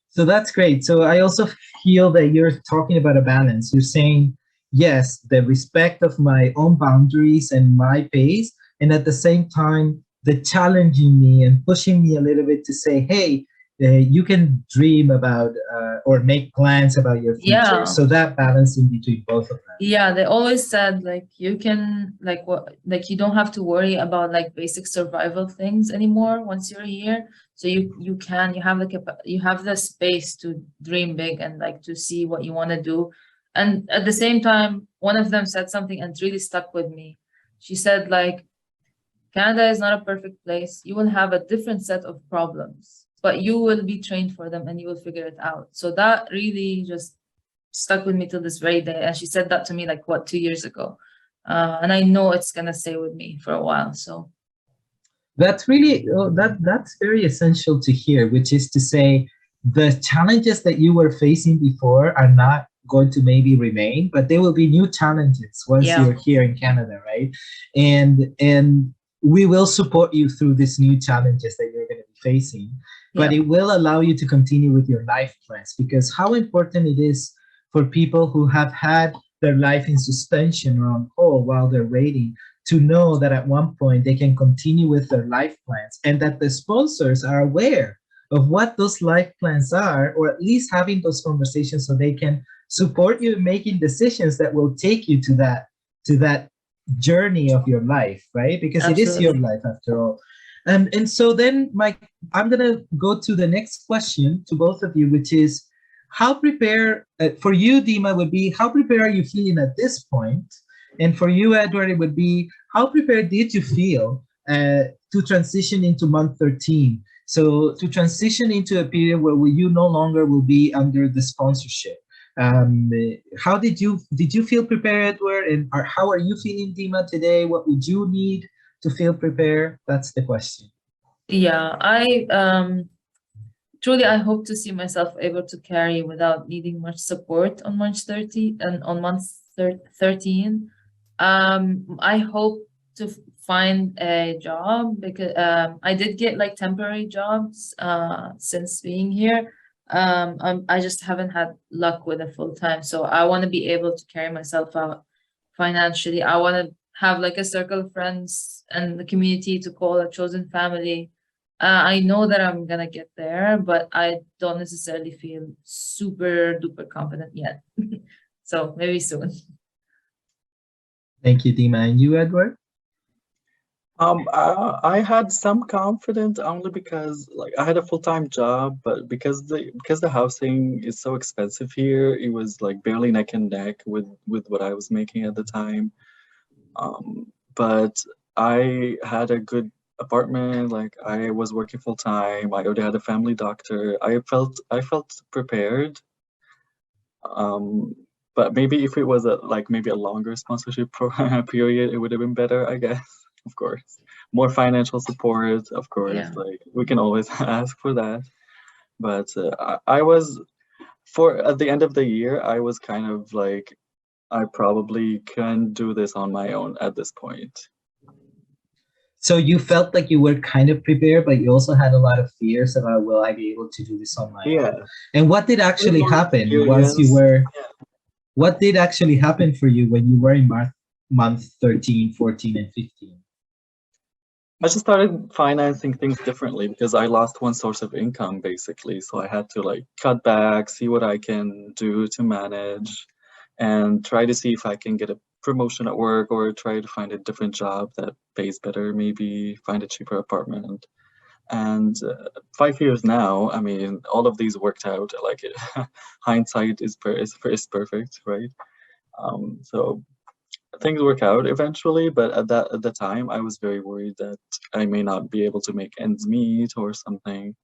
So that's great. So I also feel that you're talking about a balance. You're saying, yes, the respect of my own boundaries and my pace, and at the same time, the challenging me and pushing me a little bit to say, hey, you can dream about or make plans about your future. Yeah. So that balance in between both of them. Yeah, they always said like you can like what like you don't have to worry about like basic survival things anymore once you're here. So you have you have the space to dream big and like to see what you want to do. And at the same time, one of them said something and it really stuck with me. She said like Canada is not a perfect place. You will have a different set of problems, but you will be trained for them and you will figure it out. So that really just stuck with me till this very day. And she said that to me like what 2 years ago, and I know it's gonna stay with me for a while. So that's really that's very essential to hear, which is to say the challenges that you were facing before are not going to maybe remain, but there will be new challenges once Yeah. you're here in Canada, right? And we will support you through these new challenges that you're going to be facing, but Yeah. it will allow you to continue with your life plans, because how important it is for people who have had their life in suspension or on hold while they're waiting to know that at one point they can continue with their life plans, and that the sponsors are aware of what those life plans are, or at least having those conversations so they can support you in making decisions that will take you to that journey of your life, right? Because it is your Absolutely. life after all. And so then, Mike, I'm gonna go to the next question to both of you, which is how prepared for you, Dima, would be how prepared are you feeling at this point? And for you, Edward, it would be how prepared did you feel to transition into month 13? So to transition into a period where you no longer will be under the sponsorship. How did you feel prepared, Edward? And how are you feeling, Dima, today? What would you need to feel prepared? That's the question. Yeah, I truly I hope to see myself able to carry without needing much support on March 30 and on month 13. I hope to find a job because I did get like temporary jobs since being here. I just haven't had luck with a full time, so I want to be able to carry myself out financially. I want to have like a circle of friends and the community to call a chosen family. I know that I'm gonna get there, but I don't necessarily feel super duper confident yet. So maybe soon. Thank you, Dima. And you, Edward? I had some confidence only because like I had a full-time job, but because the housing is so expensive here, it was like barely neck and neck with what I was making at the time. But I had a good apartment, like I was working full time. I already had a family doctor. I felt prepared. But maybe if it was maybe a longer sponsorship period, it would have been better, I guess. Of course, more financial support, of course. Yeah. Like we can always ask for that. But I was at the end of the year, I was kind of like, I probably can do this on my own at this point. So you felt like you were kind of prepared, but you also had a lot of fears about, will I be able to do this on my own? And what did actually happen once you were? What did actually happen for you when you were in month 13, 14, and 15? I just started financing things differently because I lost one source of income basically. So I had to like cut back, see what I can do to manage, and try to see if I can get a promotion at work or try to find a different job that pays better, maybe find a cheaper apartment. And 5 years now, I mean, all of these worked out. Like hindsight is perfect, right? So things work out eventually, but at the time, I was very worried that I may not be able to make ends meet or something.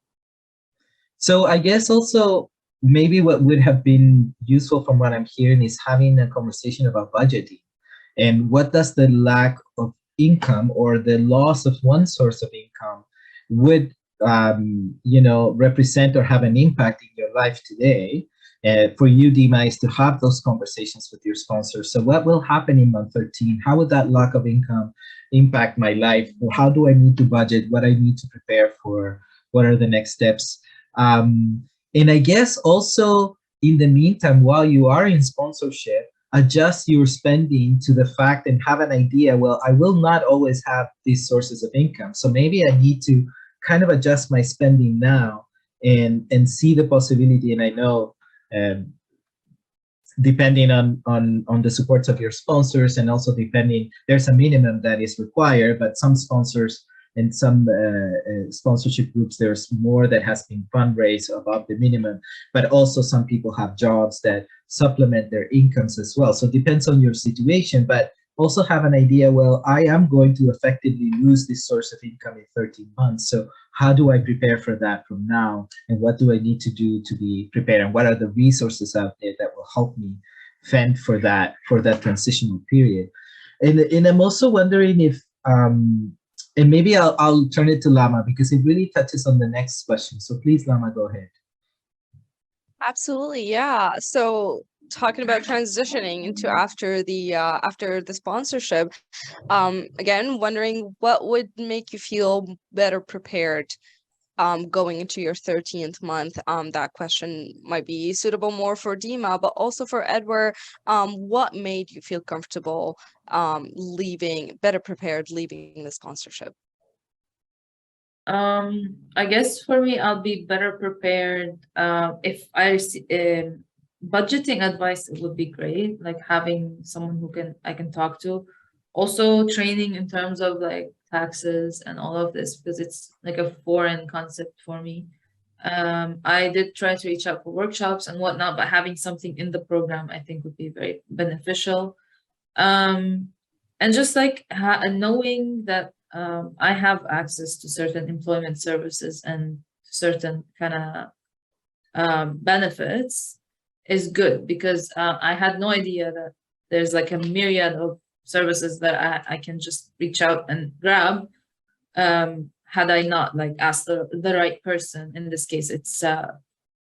So I guess also maybe what would have been useful from what I'm hearing is having a conversation about budgeting, and what does the lack of income or the loss of one source of income would represent or have an impact in your life today. For you, Dima, is to have those conversations with your sponsors. So what will happen in month 13? How would that lack of income impact my life? Or how do I need to budget? What I need to prepare for? What are the next steps? And I guess also in the meantime, while you are in sponsorship, adjust your spending to the fact and have an idea, well, I will not always have these sources of income. So maybe I need to kind of adjust my spending now and see the possibility. And I know, depending on the supports of your sponsors, and also depending, there's a minimum that is required, but some sponsors and some sponsorship groups, there's more that has been fundraised above the minimum, but also some people have jobs that supplement their incomes as well. So it depends on your situation, but also have an idea, well, I am going to effectively lose this source of income in 13 months. So how do I prepare for that from now? And what do I need to do to be prepared? And what are the resources out there that will help me fend for that transitional period? And I'm also wondering if, and maybe I'll turn it to Lama, because it really touches on the next question. So please, Lama, go ahead. Absolutely, yeah. So talking about transitioning into after the sponsorship, again, wondering what would make you feel better prepared going into your 13th month. That question might be suitable more for Dima, but also for Edward. What made you feel comfortable better prepared leaving the sponsorship? I guess for me, I'll be better prepared if budgeting advice would be great, like having someone who I can talk to. Also training in terms of like taxes and all of this, because it's like a foreign concept for me. I did try to reach out for workshops and whatnot, but having something in the program I think would be very beneficial. And just like knowing that I have access to certain employment services and certain kind of benefits is good, because I had no idea that there's like a myriad of services that I can just reach out and grab, had I not like asked the right person. In this case, it's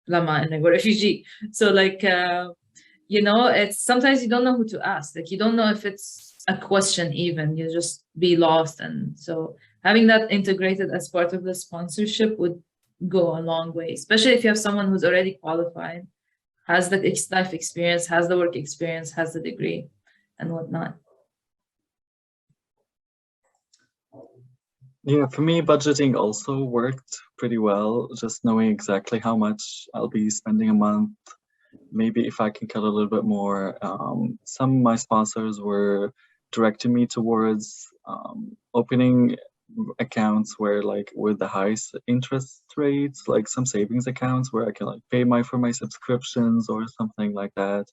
Lama and a refugee. So like, it's sometimes you don't know who to ask. Like you don't know if it's a question even, you just be lost. And so having that integrated as part of the sponsorship would go a long way, especially if you have someone who's already qualified, has the life experience, has the work experience, has the degree and whatnot. Yeah, for me, budgeting also worked pretty well. Just knowing exactly how much I'll be spending a month. Maybe if I can cut a little bit more. Some of my sponsors were directing me towards opening accounts where like with the highest interest rates, like some savings accounts where I can like pay for my subscriptions or something like that.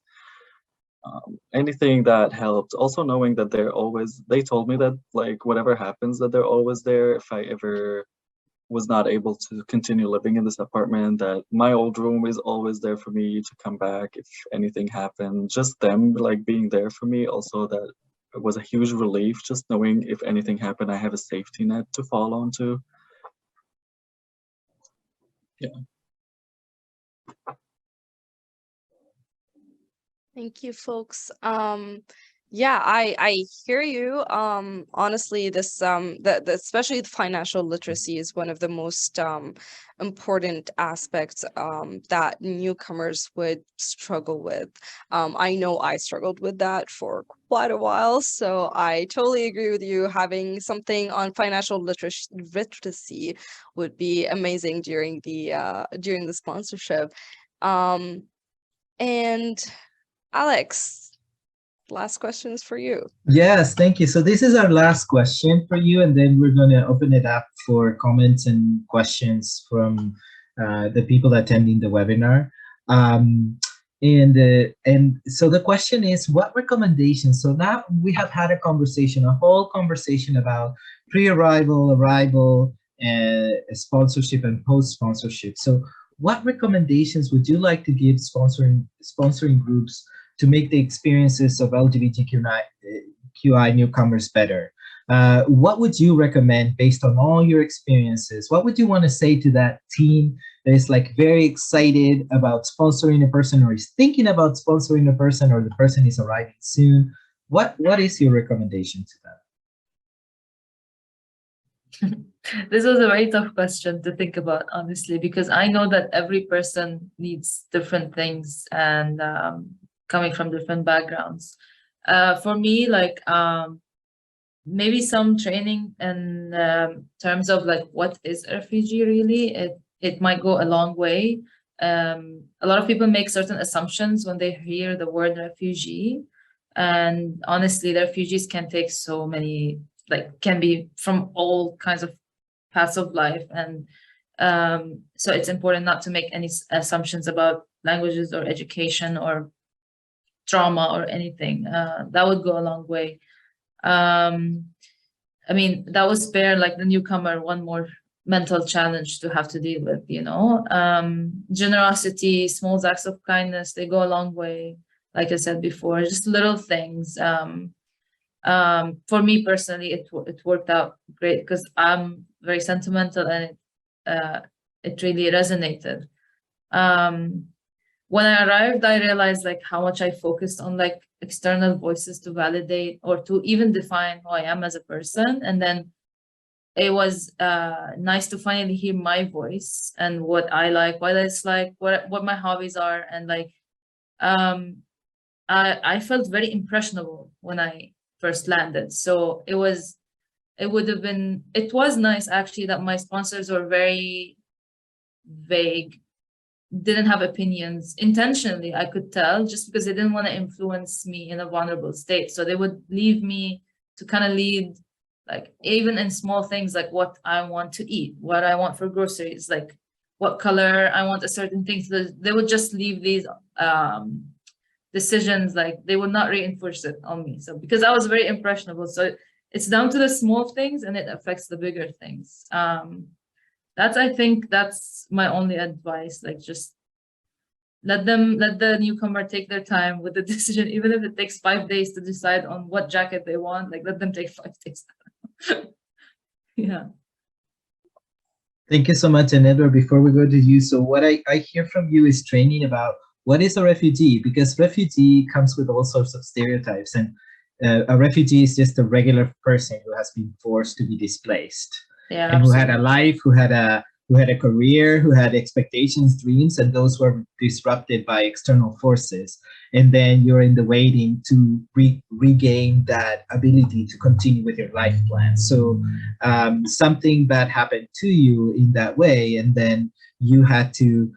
Anything that helped. Also knowing that they told me that like whatever happens, that they're always there if I ever was not able to continue living in this apartment, that my old room is always there for me to come back if anything happened. Just them like being there for me, also that it was a huge relief, just knowing if anything happened, I have a safety net to fall onto. Yeah. Thank you, folks. Yeah, I hear you. Honestly, this especially the financial literacy is one of the most important aspects that newcomers would struggle with. I know I struggled with that for quite a while, so I totally agree with you. Having something on financial literacy would be amazing during the sponsorship. And Alex, last questions for you. Yes, thank you. So this is our last question for you, and then we're going to open it up for comments and questions from the people attending the webinar. And so the question is, what recommendations? So now we have had a whole conversation about pre-arrival, arrival, sponsorship, and post-sponsorship. So what recommendations would you like to give sponsoring groups to make the experiences of LGBTQI newcomers better? What would you recommend based on all your experiences? What would you want to say to that team that is like very excited about sponsoring a person, or is thinking about sponsoring a person, or the person is arriving soon? What is your recommendation to them? This was a very tough question to think about, honestly, because I know that every person needs different things and coming from different backgrounds. For me, like maybe some training in terms of like what is a refugee really. it might go a long way. A lot of people make certain assumptions when they hear the word refugee, and honestly, the refugees can take so many, like, can be from all kinds of paths of life, and so it's important not to make any assumptions about languages or education or trauma or anything. That would go a long way. I mean, that would spare like the newcomer one more mental challenge to have to deal with, you know. Generosity, small acts of kindness, they go a long way. Like I said before, just little things. For me personally, it worked out great because I'm very sentimental, and it really resonated. When I arrived, I realized like how much I focused on like external voices to validate or to even define who I am as a person. And then it was nice to finally hear my voice and what I like, what I dislike, what my hobbies are. And like, I felt very impressionable when I first landed. So it was nice actually that my sponsors were very vague, didn't have opinions intentionally, I could tell, just because they didn't want to influence me in a vulnerable state. So they would leave me to kind of lead, like even in small things, like what I want to eat, what I want for groceries, like what color I want a certain thing. So they would just leave these decisions, like they would not reinforce it on me. So because I was very impressionable, so it's down to the small things and it affects the bigger things. I think that's my only advice. Like just let the newcomer take their time with the decision, even if it takes 5 days to decide on what jacket they want. Like let them take 5 days. Yeah. Thank you so much. And Edward, before we go to you, so what I hear from you is training about what is a refugee, because refugee comes with all sorts of stereotypes, and a refugee is just a regular person who has been forced to be displaced. Yeah, and absolutely. who had a life, who had a career, who had expectations, dreams, and those were disrupted by external forces. And then you're in the waiting to regain that ability to continue with your life plan. So something bad happened to you in that way, and then you had to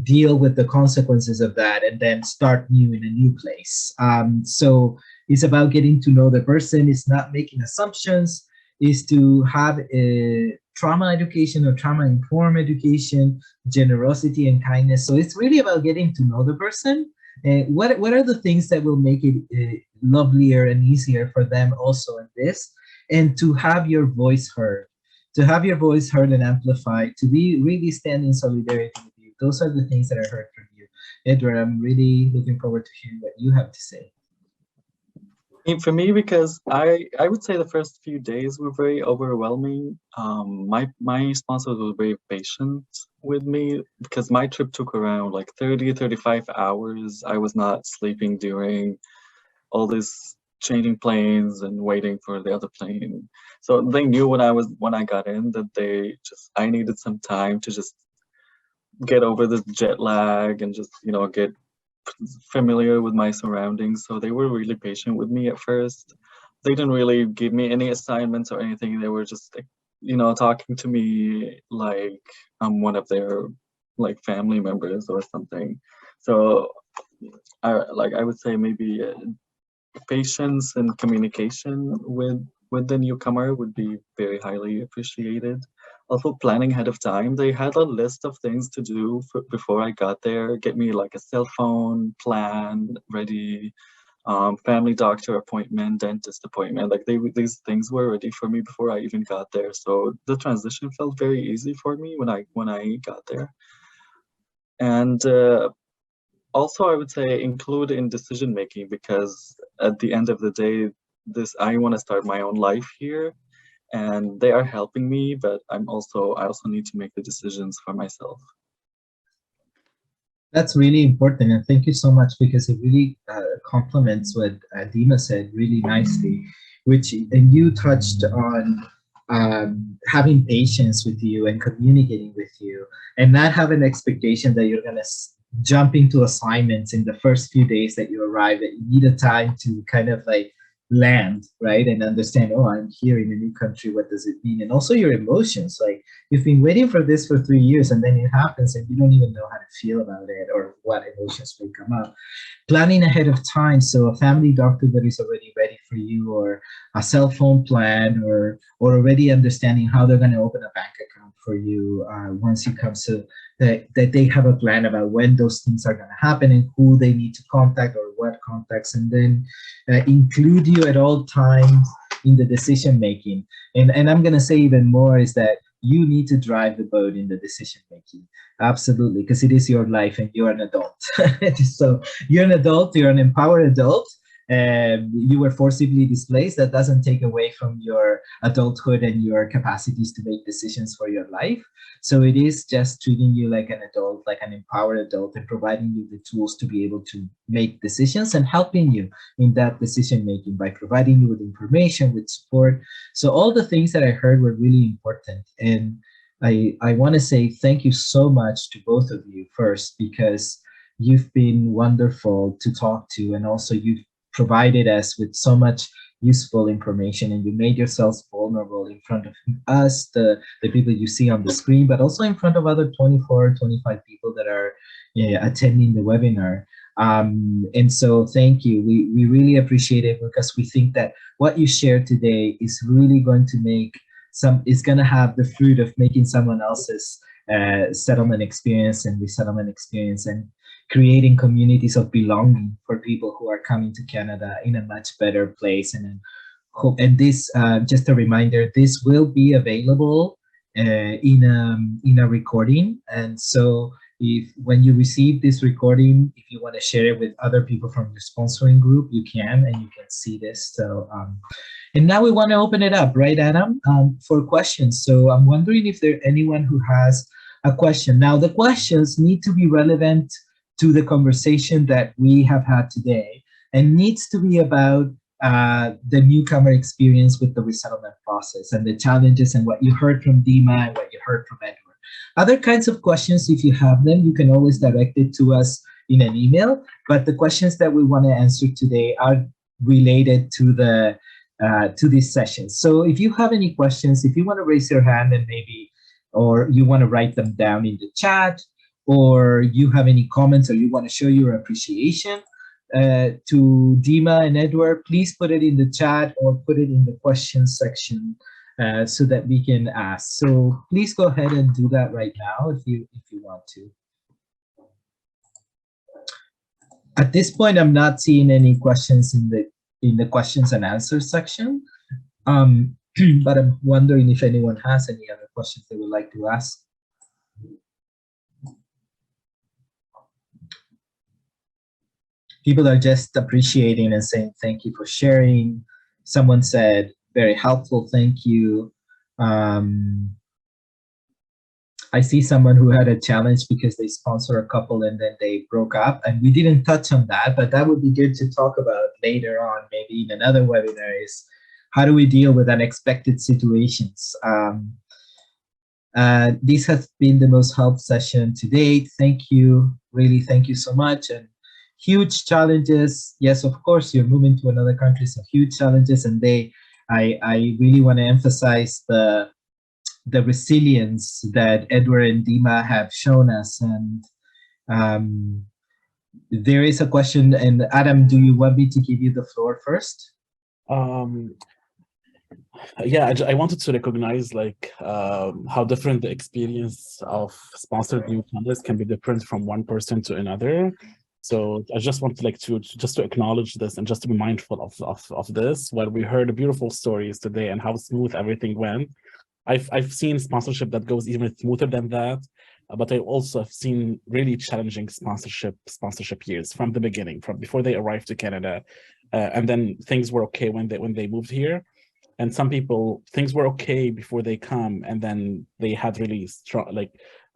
deal with the consequences of that and then start new in a new place. So it's about getting to know the person. It's not making assumptions. Is to have a trauma education or trauma-informed education, generosity and kindness. So it's really about getting to know the person. What are the things that will make it lovelier and easier for them also in this? And to have your voice heard. To have your voice heard and amplified, to be really stand in solidarity with you. Those are the things that I heard from you. Edward, I'm really looking forward to hearing what you have to say. For me, because I would say the first few days were very overwhelming. My sponsors were very patient with me because my trip took around like 35 hours. I was not sleeping during all this changing planes and waiting for the other plane. So they knew when I got in that I needed some time to just get over this jet lag and just, you know, get familiar with my surroundings. So they were really patient with me at first. They didn't really give me any assignments or anything. They were just like, you know, talking to me like I'm one of their like family members or something. So I would say maybe patience and communication with the newcomer would be very highly appreciated. Also, planning ahead of time. They had a list of things to do before I got there. Get me like a cell phone plan ready, family doctor appointment, dentist appointment. Like these things were ready for me before I even got there. So the transition felt very easy for me when I got there. And also, I would say include in decision making, because at the end of the day, I want to start my own life here. And they are helping me, but I also need to make the decisions for myself. That's really important, and thank you so much, because it really complements what Dima said really nicely, and you touched on having patience with you and communicating with you, and not have an expectation that you're gonna jump into assignments in the first few days that you arrive, that you need a time to kind of like land, right, and understand, oh, I'm here in a new country, what does it mean? And also your emotions, like you've been waiting for this for 3 years, and then it happens and you don't even know how to feel about it or what emotions will come up. Planning ahead of time, so a family doctor that is already ready for you, or a cell phone plan, or already understanding how they're going to open a bank account for you once you come, so that they have a plan about when those things are going to happen and who they need to contact or what contacts, and then include you at all times in the decision making. And I'm going to say even more is that you need to drive the boat in the decision making. Absolutely, because it is your life and you're an adult. So you're an adult, you're an empowered adult. You were forcibly displaced. That doesn't take away from your adulthood and your capacities to make decisions for your life. So it is just treating you like an adult, like an empowered adult, and providing you the tools to be able to make decisions and helping you in that decision making by providing you with information, with support. So all the things that I heard were really important. And I want to say thank you so much to both of you first, because you've been wonderful to talk to, and also you've provided us with so much useful information, and you made yourselves vulnerable in front of us, the people you see on the screen, but also in front of other 24, 25 people that are attending the webinar. And so thank you. We really appreciate it, because we think that what you shared today is really going to make is going to have the fruit of making someone else's settlement experience and resettlement experience, and creating communities of belonging for people who are coming to Canada in a much better place. And this, just a reminder, this will be available in a recording. And so when you receive this recording, if you want to share it with other people from your sponsoring group, you can, and you can see this. So, and now we want to open it up, right, Adam, for questions. So I'm wondering if there's anyone who has a question. Now, the questions need to be relevant to the conversation that we have had today, and needs to be about the newcomer experience with the resettlement process and the challenges, and what you heard from Dima and what you heard from Edward. Other kinds of questions, if you have them, you can always direct it to us in an email, but the questions that we want to answer today are related to the to this session. So if you have any questions, if you want to raise your hand and maybe, or you want to write them down in the chat, or you have any comments, or you want to show your appreciation to Dima and Edward, please put it in the chat or put it in the questions section so that we can ask. So please go ahead and do that right now if you want to. At this point, I'm not seeing any questions in the questions and answers section, but I'm wondering if anyone has any other questions they would like to ask. People are just appreciating and saying thank you for sharing. Someone said very helpful, thank you. I see someone who had a challenge because they sponsor a couple and then they broke up, and we didn't touch on that, but that would be good to talk about later on, maybe in another webinar, is how do we deal with unexpected situations. This has been the most helpful session to date. Thank you, really, thank you so much. And huge challenges, yes, of course, you're moving to another country, so huge challenges, and I really want to emphasize the resilience that Edward and Dima have shown us. And there is a question, and Adam, do you want me to give you the floor first? Yeah, I wanted to recognize like how different the experience of sponsored newcomers can be different from one person to another. So I just wanted like to acknowledge this and just to be mindful of this. While we heard beautiful stories today and how smooth everything went, I've seen sponsorship that goes even smoother than that, but I also have seen really challenging sponsorship years from the beginning, from before they arrived to Canada, and then things were okay when they moved here. And some people, things were okay before they come, and then they had really strong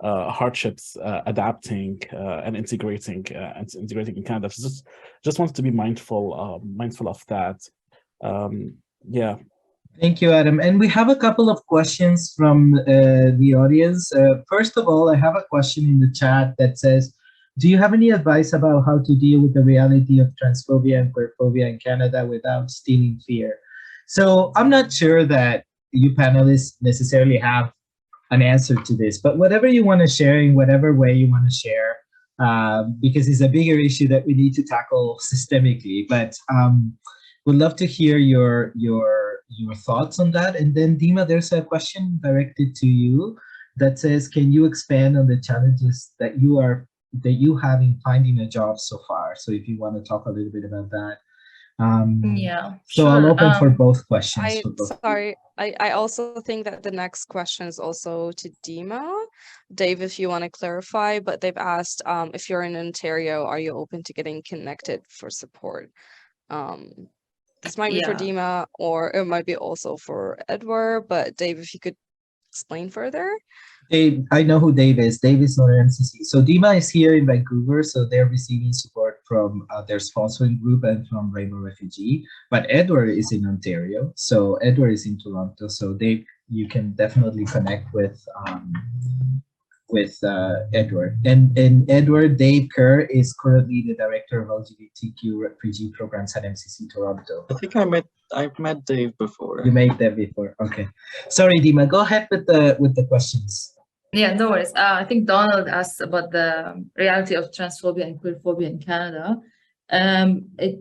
hardships adapting and integrating in Canada. So just wanted to be mindful of that. Yeah. Thank you, Adam. And we have a couple of questions from the audience. First of all, I have a question in the chat that says, do you have any advice about how to deal with the reality of transphobia and queerphobia in Canada without stealing fear? So I'm not sure that you panelists necessarily have an answer to this. But whatever you want to share in whatever way you want to share, because it's a bigger issue that we need to tackle systemically. But would love to hear your thoughts on that. And then Dima, there's a question directed to you that says, can you expand on the challenges that you have in finding a job so far? So if you want to talk a little bit about that. Yeah, so I'll sure. open for both questions. I also think that the next question is also to Dima. Dave, if you want to clarify, but they've asked if you're in Ontario, are you open to getting connected for support? This might be for Dima, or it might be also for Edward, but Dave, if you could explain further. Dave, I know who Dave is. Dave is not an MCC. So Dima is here in Vancouver, so they're receiving support from their sponsoring group and from Rainbow Refugee. But Edward is in Ontario, so Edward is in Toronto. So Dave, you can definitely connect with Edward. And Edward, Dave Kerr is currently the director of LGBTQ refugee programs at MCC Toronto. I think I've met Dave before. You met Dave before. Okay. Sorry, Dima. Go ahead with the questions. Yeah, no worries. I think Donald asked about the reality of transphobia and queerphobia in Canada.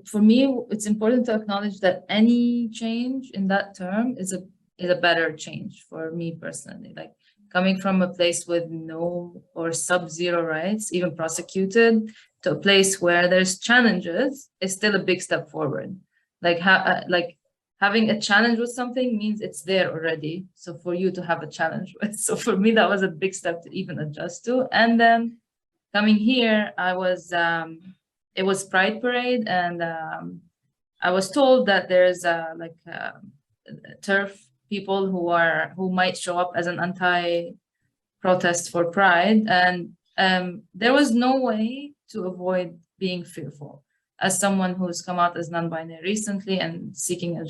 For me, it's important to acknowledge that any change in that term is a better change for me personally. Like coming from a place with no or sub-zero rights, even prosecuted, to a place where there's challenges is still a big step forward. Like having a challenge with something means it's there already. So for you to have a challenge with. So for me, that was a big step to even adjust to. And then coming here, it was Pride Parade. And I was told that there's TERF people who might show up as an anti-protest for Pride. And there was no way to avoid being fearful. As someone who's come out as non-binary recently and seeking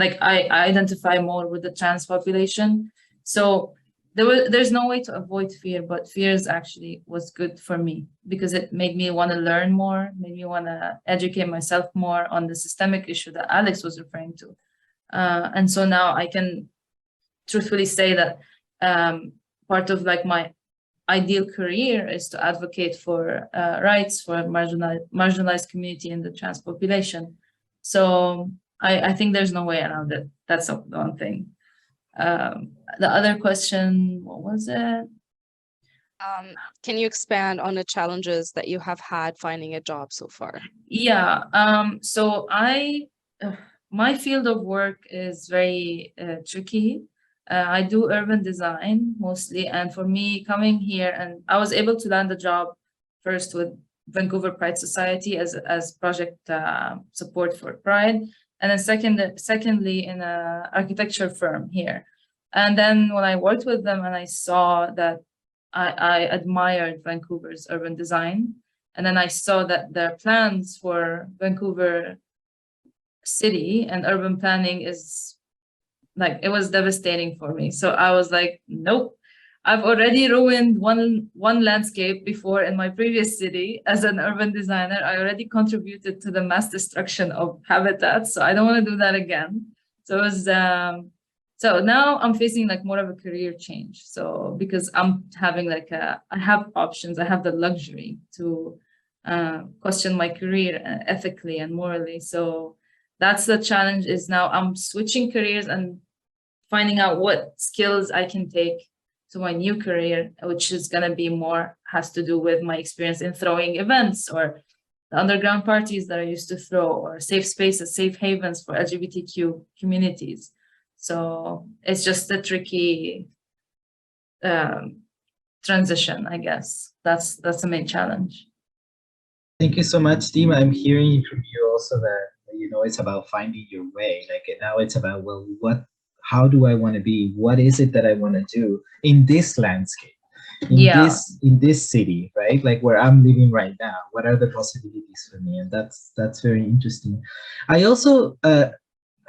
I identify more with the trans population. So there's no way to avoid fear, but fears actually was good for me because it made me want to learn more, made me want to educate myself more on the systemic issue that Alex was referring to. And so now I can truthfully say that part of like my ideal career is to advocate for rights for marginalized community in the trans population. So I think there's no way around it. That's the one thing. The other question, what was it? Can you expand on the challenges that you have had finding a job so far? Yeah, so my field of work is very tricky. I do urban design mostly, and for me coming here, and I was able to land a job first with Vancouver Pride Society as project support for Pride, and then secondly in an architecture firm here. And then when I worked with them and I saw that I admired Vancouver's urban design, and then I saw that their plans for Vancouver city and urban planning is like, it was devastating for me. So I was like, nope, I've already ruined one landscape before in my previous city as an urban designer. I already contributed to the mass destruction of habitats, so I don't want to do that again. So it was so now I'm facing like more of a career change. So because I'm having like I have options, I have the luxury to question my career ethically and morally. So that's the challenge, is now I'm switching careers and finding out what skills I can take to my new career, which is going to be more, has to do with my experience in throwing events or the underground parties that I used to throw, or safe spaces, safe havens for LGBTQ communities. So it's just a tricky transition, I guess. That's the main challenge. Thank you so much, Dima. I'm hearing from you also that, you know, it's about finding your way. Like now it's about, well, how do I want to be? What is it that I want to do in this landscape, in this city, right? Like where I'm living right now. What are the possibilities for me? And that's very interesting. I also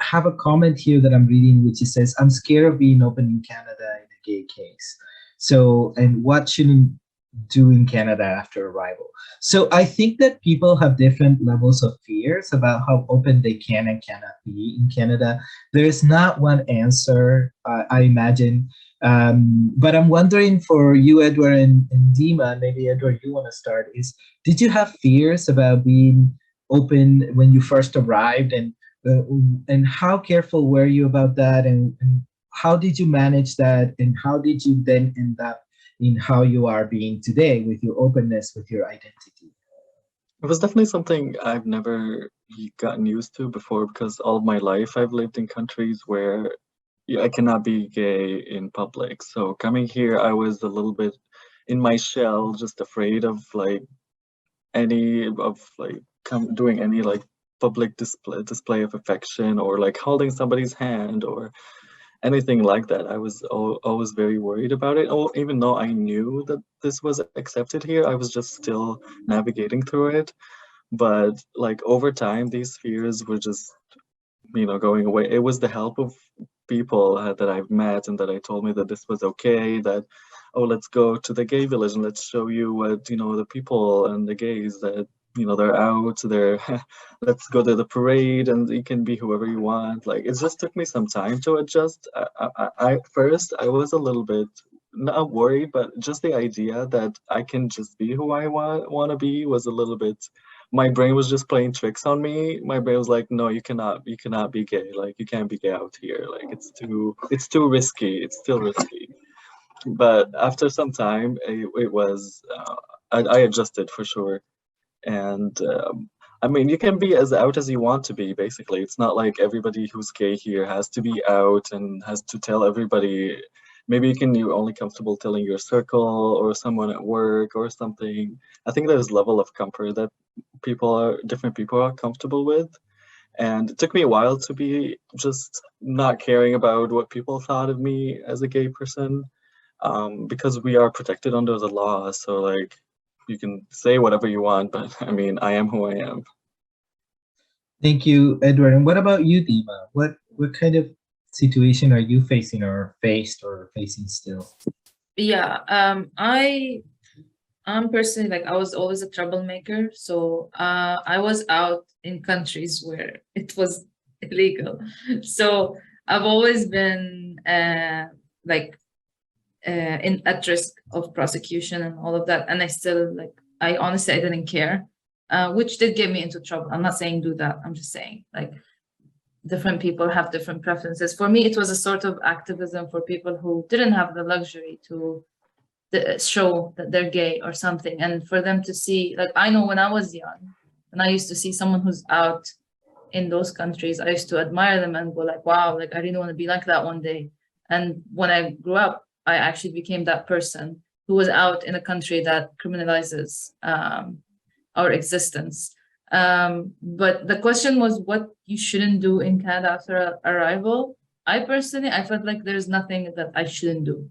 have a comment here that I'm reading, which says, I'm scared of being open in Canada in a gay case. So, and what shouldn't do in Canada after arrival? So I think that people have different levels of fears about how open they can and cannot be in Canada. There's not one answer, I imagine. But I'm wondering for you, Edward and Dima, maybe Edward, you want to start, is did you have fears about being open when you first arrived, and how careful were you about that, and how did you manage that, and how did you then end up in how you are being today with your openness, with your identity? It was definitely something I've never gotten used to before, because all of my life I've lived in countries where I cannot be gay in public. So coming here, I was a little bit in my shell, just afraid of like doing any like public display of affection, or like holding somebody's hand or anything like that. I was always very worried about it. Oh, even though I knew that this was accepted here, I was just still navigating through it. But like over time, these fears were just, going away. It was the help of people that I've met and that I told me that this was okay, that, oh, let's go to the gay village and let's show you what, the people and the gays that, they're out there. Let's go to the parade and you can be whoever you want. Like, it just took me some time to adjust. First, I was a little bit not worried, but just the idea that I can just be who I want to be was a little bit, my brain was just playing tricks on me. My brain was like, no, you cannot be gay. Like, you can't be gay out here. Like, it's too risky. It's still risky. But after some time, it was, I adjusted for sure. And I mean, you can be as out as you want to be, basically. It's not like everybody who's gay here has to be out and has to tell everybody. Maybe you're only comfortable telling your circle or someone at work or something. I think there's a level of comfort that different people are comfortable with. And it took me a while to be just not caring about what people thought of me as a gay person, because we are protected under the law. So like, you can say whatever you want, but I mean, I am who I am. Thank you, Edward. And what about you, Dima? What kind of situation are you facing or facing still? Yeah, I'm personally, like, I was always a troublemaker. So I was out in countries where it was illegal. So I've always been at risk of prosecution and all of that. And I honestly, I didn't care, which did get me into trouble. I'm not saying do that. I'm just saying, like, different people have different preferences. For me, it was a sort of activism for people who didn't have the luxury to show that they're gay or something. And for them to see, like, I know when I was young, and I used to see someone who's out in those countries, I used to admire them and go like, wow, like, I really want to be like that one day. And when I grew up, I actually became that person who was out in a country that criminalizes our existence. But the question was what you shouldn't do in Canada after arrival. I felt like there's nothing that I shouldn't do.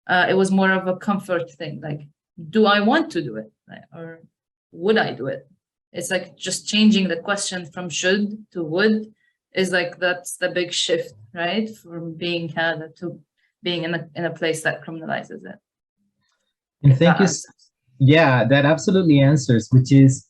It was more of a comfort thing. Like, do I want to do it? Or would I do it? It's like just changing the question from should to would is like, that's the big shift, right? From being Canada to being in a place that criminalizes it. And thank you. Yeah, that absolutely answers, which is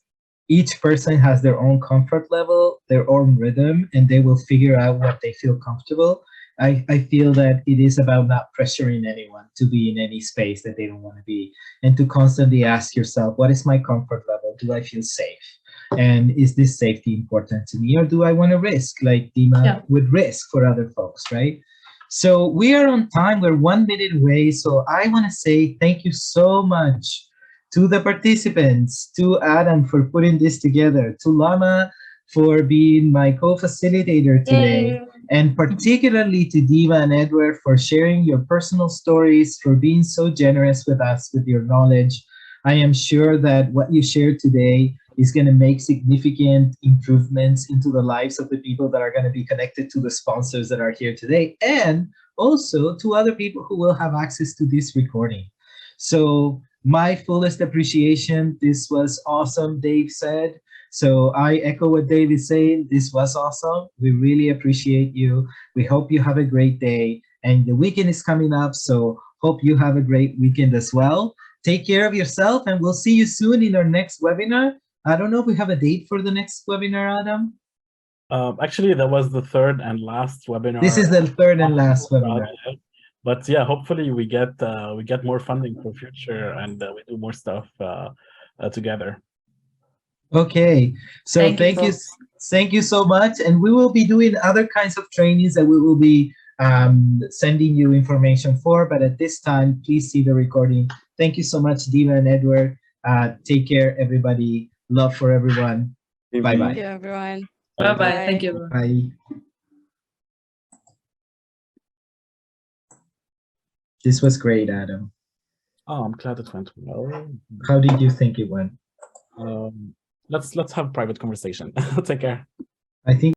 each person has their own comfort level, their own rhythm, and they will figure out what they feel comfortable. I feel that it is about not pressuring anyone to be in any space that they don't want to be, and to constantly ask yourself, what is my comfort level? Do I feel safe? And is this safety important to me? Or do I want to risk, like Dima would risk for other folks, right? So we are on time. We're 1 minute away. So I want to say thank you so much to the participants, to Adam for putting this together, to Lama for being my co-facilitator today, and particularly to Dima and Edward for sharing your personal stories, for being so generous with us with your knowledge. I am sure that what you shared today is going to make significant improvements into the lives of the people that are going to be connected to the sponsors that are here today, and also to other people who will have access to this recording. So my fullest appreciation. This was awesome, Dave said. So I echo what Dave is saying. This was awesome. We really appreciate you. We hope you have a great day. And the weekend is coming up, so hope you have a great weekend as well. Take care of yourself, and we'll see you soon in our next webinar. I don't know if we have a date for the next webinar, Adam. Actually, that was the third and last webinar. This is the third and last webinar. But yeah, hopefully we get more funding for future, and we do more stuff together. Okay, so Thank you. thank you so much, and we will be doing other kinds of trainings that we will be sending you information for. But at this time, please see the recording. Thank you so much, Dima and Edward. Take care, everybody. Love for everyone. Maybe- Bye Thank you, bye. everyone. Bye bye. Bye. Thank you. Bye. This was great, Adam. Oh, I'm glad it went well. How did you think it went? Let's have a private conversation. Take care. I think